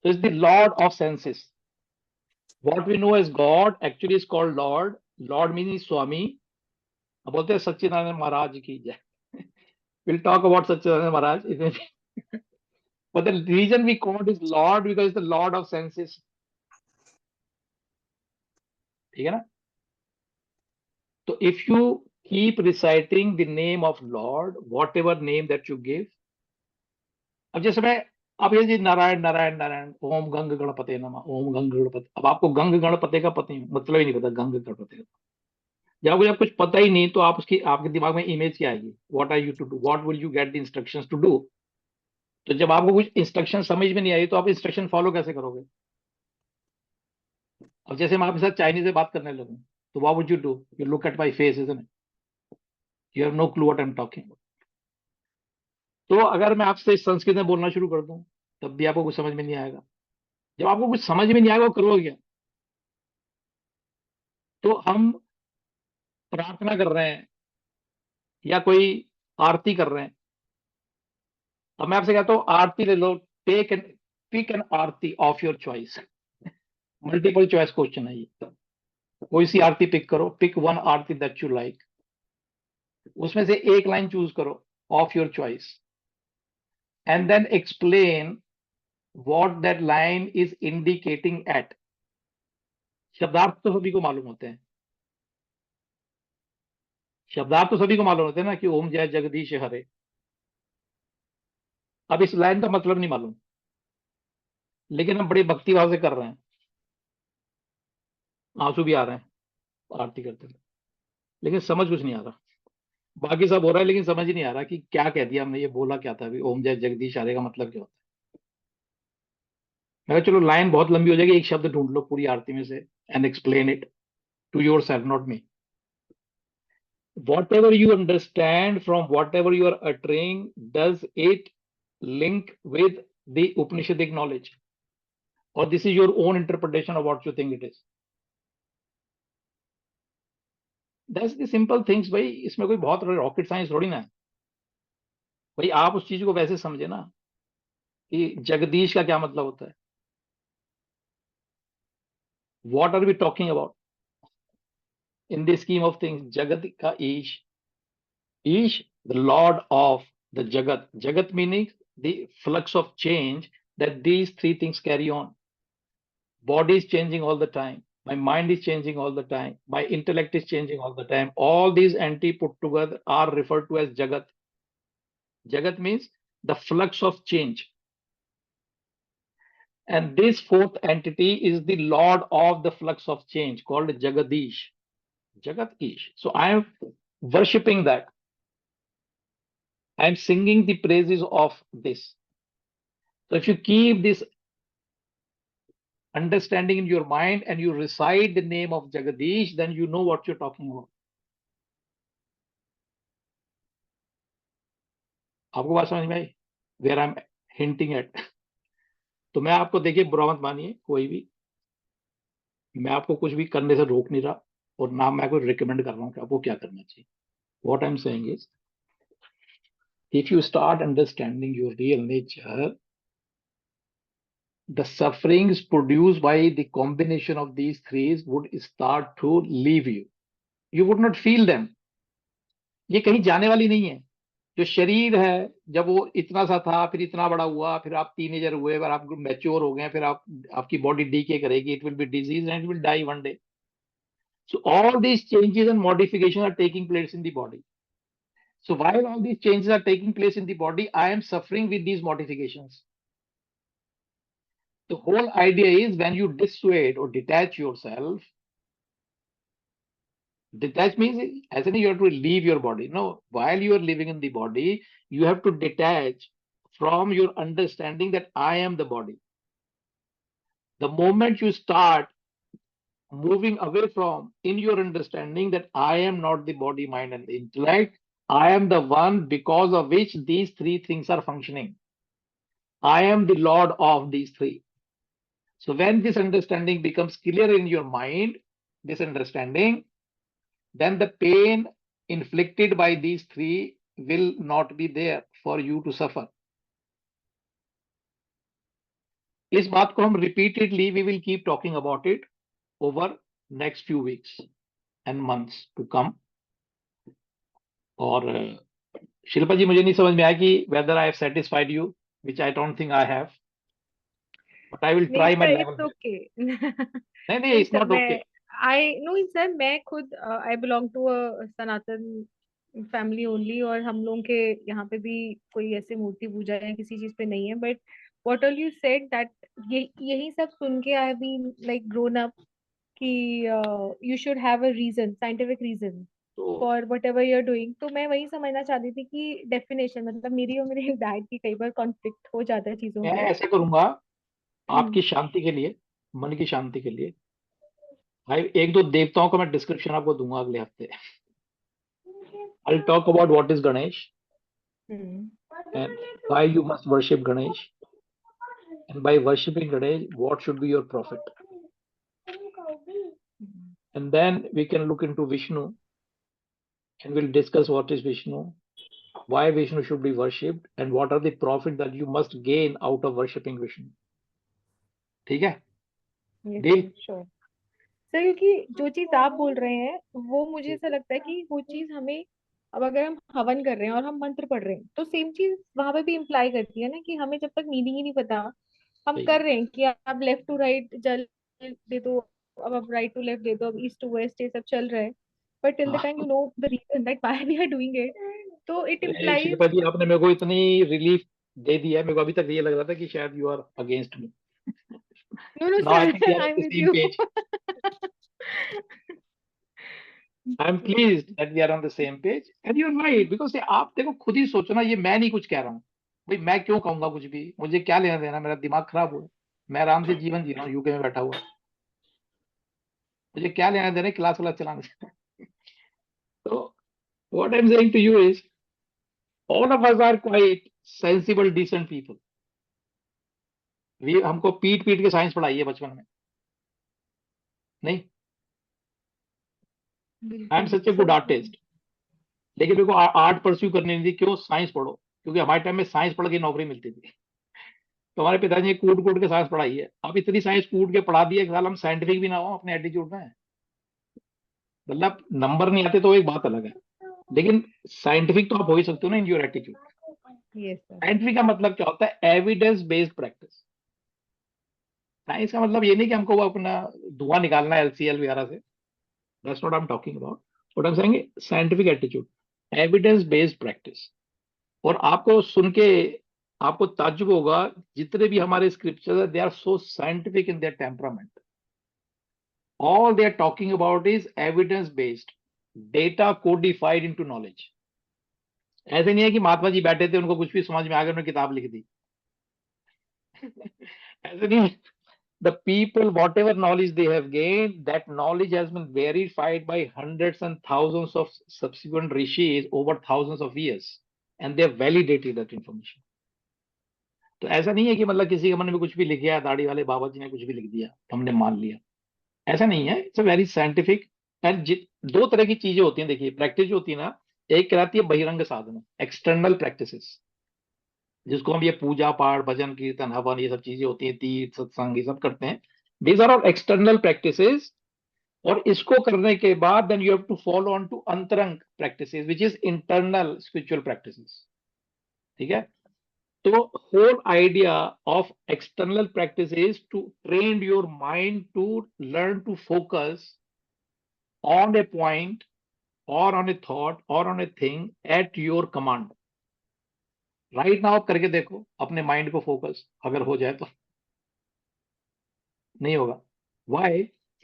So it's the Lord of senses. What we know as God actually is called Lord. Lord means Swami. अब बोलते हैं सच्चिदानंद महाराज की जय. We'll talk about Satchidananda Maharaj. But the reason we call it is Lord because it's the Lord of senses. ठीक है ना? So if you keep reciting the name of Lord, whatever name that you give. अब जैसे मैं अब ये जी नारायण नारायण नारायण, ओम गंग गणपते नमः, ओम गंग गणपति. अब आपको गंग गणपति का पता ही मतलब ही नहीं पता, गंग गणपति का. जब कुछ पता ही नहीं तो आप उसकी आपके दिमाग में इमेज क्या आएगी? What are you to do? What will you get the instructions to do? तो जब आपको कुछ इंस्ट्रक्शन समझ में नहीं आई तो आप इंस्ट्रक्शन फॉलो कैसे करोगे? अब जैसे मैं आपके साथ चाइनीज में बात करने लगूं तो what would you do? You look at my face, isn't it? You have no clue what I am talking about. तो अगर मैं आपसे संस्कृत में बोलना शुरू कर दूं तब भी आपको कुछ समझ में नहीं आएगा. जब आपको कुछ समझ में नहीं आएगा वो करोगे क्या? तो हम प्रार्थना कर रहे हैं या कोई आरती कर रहे हैं. अब मैं आपसे कहता हूं आरती ले लो, take an pick an aarti of your choice. Multiple choice question है ये. कोई सी आरती पिक करो, पिक वन आरती दैट यू लाइक. उसमें से एक लाइन चूज करो of your choice and then explain what that line is indicating at. शब्दार्थ तो सभी को मालूम होते हैं. शब्दार्थ तो सभी को मालूम होते हैं ना कि ओम जय जगदीश हरे. अब इस लाइन का मतलब नहीं मालूम, लेकिन हम बड़े भक्तिभाव से कर रहे हैं. आंसू भी आ रहे हैं आरती करते हुए, लेकिन समझ कुछ नहीं आ रहा. बाकी सब हो रहा है लेकिन समझ ही नहीं आ रहा कि क्या कह दिया हमने, ये बोला क्या था अभी, ओम जय जगदीश हरे का मतलब क्या होता है. मैं चलो लाइन बहुत लंबी हो जाएगी, एक शब्द ढूंढ लो पूरी आरती में से and explain it to yourself, not me. Whatever you understand from whatever you are uttering, does it link with the Upanishadic knowledge? Or this is your own interpretation of what you think it is? That's the simple things. भाई इसमें कोई बहुत rocket science थोड़ी ना है. भाई आप उस चीज को वैसे समझे ना कि जगदीश का क्या मतलब होता है. What are we talking about? In the scheme of things, Jagat ka Ish, Ish, the Lord of the Jagat. Jagat meaning the flux of change that these three things carry on. Body is changing all the time. My mind is changing all the time. My intellect is changing all the time. All these enti put together are referred to as Jagat. Jagat means the flux of change. And this fourth entity is the lord of the flux of change called Jagadish. Jagat-ish. So I am worshipping that. I am singing the praises of this. So if you keep this understanding in your mind and you recite the name of Jagadish, then you know what you're talking about. आपको बात समझ में आई? Where I'm hinting at. तो मैं आपको देखिए बुरा मत मानिए कोई भी, मैं आपको कुछ भी करने से रोक नहीं रहा और ना मैं आपको रिकमेंड कर रहा हूँ कि आपको क्या करना चाहिए. What I'm saying is, if you start understanding your real nature, the sufferings produced by the combination of these three would start to leave you. You would not feel them. ये कहीं जाने वाली नहीं है. जो शरीर है जब वो इतना सा था फिर इतना बड़ा हुआ, फिर आप टीनेजर हुए, फिर आप मैच्योर हो गए, फिर आपकी बॉडी डीके करेगी, it will be disease and it will die one day. So all these changes and modifications are taking place in the body. So while all these changes are taking place in the body, I am suffering with these modifications. The whole idea is when you dissuade or detach yourself, detach means as in you have to leave your body. No, while you are living in the body, you have to detach from your understanding that I am the body. The moment you start moving away from in your understanding that I am not the body, mind, and the intellect, I am the one because of which these three things are functioning. I am the Lord of these three. So when this understanding becomes clear in your mind, this understanding, then the pain inflicted by these three will not be there for you to suffer. इस बात को हम repeatedly we will keep talking about it over next few weeks and months to come. और शिल्पा जी मुझे नहीं समझ में आया कि whether I have satisfied you, which I don't think I have, but I will try my level. It's okay. नहीं, it's not okay. I know sir, मैं खुद I belong to a Sanatan family only, और हम लोगों के यहाँ पे भी कोई ऐसे मूर्ति पूजा या किसी चीज पे नहीं है. But what all you said that यही सब सुन के I have been like grown up कि you should have a reason, scientific reason for whatever you are doing. तो मैं वही समझना चाहती थी कि डेफिनेशन मतलब मेरी और मेरे डैड की कई बार कॉन्फ्लिक्ट हो जाता है चीजों मैं में. ऐसे करूंगा आपकी शांति के लिए, मन की शांति के लिए, भाई एक दो देवताओं का मैं डिस्क्रिप्शन आपको दूंगा अगले हफ्ते. I'll talk about what is Ganesh and why you must worship Ganesh, and by worshipping Ganesh what should be your profit. And then we can look into Vishnu and we'll discuss what is Vishnu, why Vishnu should be worshipped, and what are the profit that you must gain out of worshipping Vishnu. ठीक है? Yes, sure. Sir क्योंकि जो चीज आप बोल रहे हैं वो मुझे ऐसा लगता है कि वो चीज हमें, अब अगर हम हवन कर रहे हैं और हम मंत्र पढ़ रहे हैं तो सेम चीज वहां पे भी इम्प्लाई करती है ना कि हमें जब तक मीनिंग ही नहीं पता, हम कर रहे हैं कि आप लेफ्ट टू राइट जल दे दो, अब आप राइट टू लेफ्ट दे दो, अब ईस्ट टू वेस्ट, ये सब चल रहा है. But till the time you know the reason that why we are doing it, तो इट इम्प्लाइज. शिल्पा जी आपने मेरे को इतनी रिलीफ दे दी है, मेरे को अभी तक ये लग रहा था कि शायद you are against me. No, Now I think we sir, are on I'm the with same you. page. I'm pleased that we are on the same page, and you're right because आप देखो खुद ही सोचो ना, ये मैं नहीं कुछ कह रहा हूँ भाई, मैं क्यों कहूंगा कुछ भी, मुझे क्या लेना देना, मेरा दिमाग खराब हुआ, मैं आराम से जीवन जी रहा हूँ यूके में बैठा हुआ, मुझे क्या लेना देना क्लास वाला चलाने से. तो what I'm saying to you is all of us are quite sensible decent people. हमको पीट पीट के साइंस पढ़ाई है बचपन में, नहीं? I am such a good artist, लेकिन मेरे को आर्ट परस्यू करने नहीं दी. क्यों? साइंस पढ़ो, क्योंकि हमारे टाइम में साइंस पढ़ के नौकरी मिलती थी. तो हमारे पिताजी ने कूट कूट के साइंस पढ़ाई है. अब इतनी साइंस कूट के पढ़ा दिया, एक साल हम साइंटिफिक भी ना हो अपने एटीट्यूड में. मतलब नंबर नहीं आते तो एक बात अलग है, लेकिन साइंटिफिक तो आप हो ही सकते हो ना इन योर एटीट्यूड. साइंटिफिक का मतलब क्या होता है? Evidence based practice. साइंस का मतलब ये नहीं कि हमको वो अपना धुआं निकालना है एलसीएल वगैरह से. That's what I'm talking about. What I'm saying is scientific attitude, evidence based practice. और आपको सुन के आपको ताज्जुब होगा, जितने भी हमारे स्क्रिप्चर्स है, they are so scientific in their temperament. All they are talking about is evidence based, data codified into knowledge. ऐसे नहीं है कि महात्मा जी बैठे थे, उनको कुछ भी समझ में आ गया, उन्होंने किताब लिख दी. ऐसे नहीं. The people, whatever knowledge they have gained, that knowledge has been verified by hundreds and thousands of subsequent rishis over thousands of years, and they have validated that information. तो ऐसा नहीं है कि मतलब किसी के मन में कुछ भी लिख गया, दाढ़ी वाले बाबा जी ने कुछ भी लिख दिया, हमने मान लिया. ऐसा नहीं है. It's a very scientific. And दो तरह की चीजें होती हैं. देखिए, प्रैक्टिस जो होती है ना, एक कहलाती है बहिरंग साधना, एक्सटर्नल प्रैक्टिसेस, जिसको हम ये पूजा पाठ, भजन कीर्तन, हवन, ये सब चीजें होती हैं, तीर्थ सत्संग, ये सब करते हैं. These are all external practices. और इसको करने के बाद then you have to follow on to antarang practices, which is internal spiritual practices. ठीक है. तो whole idea of external practice is to train your mind to learn to focus on a point or on a thought or on a thing at your command. Right now आप करके देखो अपने mind को focus, अगर हो जाए तो. नहीं होगा. Why?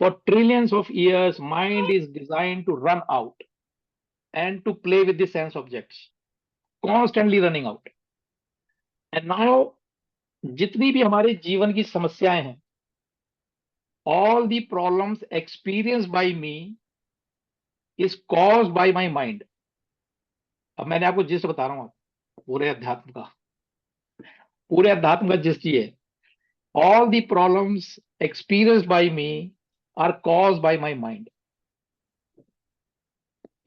For trillions of years mind is designed to run out and to play with the sense objects, constantly running out. And now जितनी भी हमारे जीवन की समस्याएं हैं, all the problems experienced by me is caused by my mind. अब मैंने आपको जिस बता रहा हूं, पूरे अध्यात्म का जिस ये है, all the problems experienced by me are caused by my mind.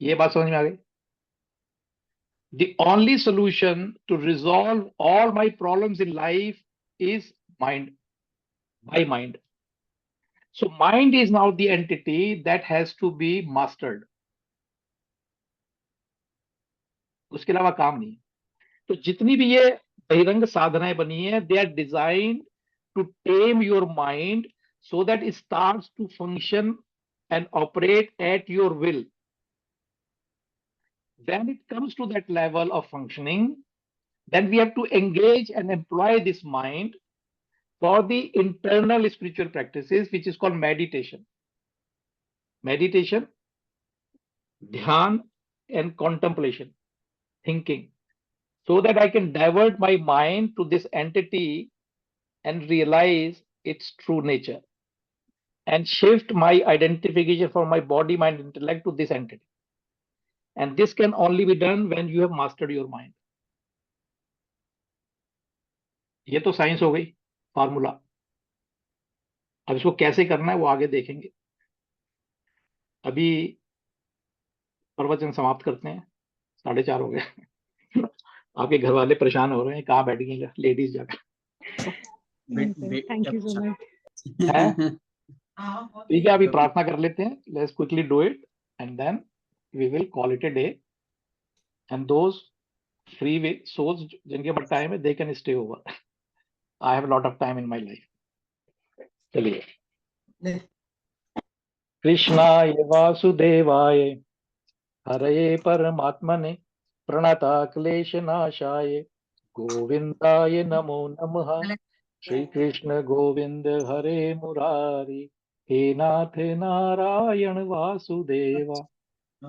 ये बात समझ में आ गई? The only solution to resolve all my problems in life is mind, by mind. So mind is now the entity that has to be mastered. उसके अलावा काम नहीं. तो जितनी भी ये बहिरंग साधनाएं बनी है, they are designed to tame your mind so that it starts to function and operate at your will. When it comes to that level of functioning, then we have to engage and employ this mind for the internal spiritual practices, which is called meditation. Meditation, dhyan, and contemplation, thinking, so that I can divert my mind to this entity and realize its true nature and shift my identification from my body, mind, intellect to this entity. And this can only be done when you have mastered your mind. ये तो science हो गई, formula. अब इसको कैसे करना है वो आगे देखेंगे. अभी प्रवचन समाप्त करते हैं. 4:30 हो गए. आपके घर वाले परेशान हो रहे हैं, कहाँ बैठ गई लेडीज जाकर. Thank you so much. ठीक है, अभी प्रार्थना कर लेते हैं. Let's quickly do it and then we will call it a day. And those free souls जिनके पास टाइम है, they can stay over. I have lot of time in my life. चलिए. कृष्णाय वासुदेवाय हरये परमात्मने प्रणता क्लेशनाशाय गोविंदाय नमो नमः. श्री कृष्ण गोविंद हरे मुरारी. हे नाथ नारायण वासुदेवा.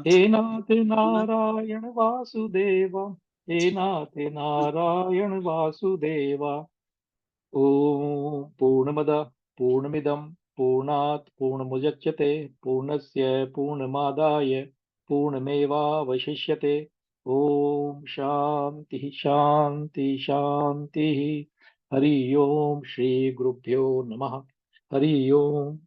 हे नाथ नारायण वासुदेवा. हे नाथ नारायण वासुदेवा. ओम पूर्णमद पूर्णमिदं पूर्णात् पूर्णमुदच्यते पूर्णस्य पूर्णमादाय पूर्णमेवावशिष्यते. ओम शांति शांति शांति. हरि ओम. श्री गुरुभ्यो नमः. हरि ओम.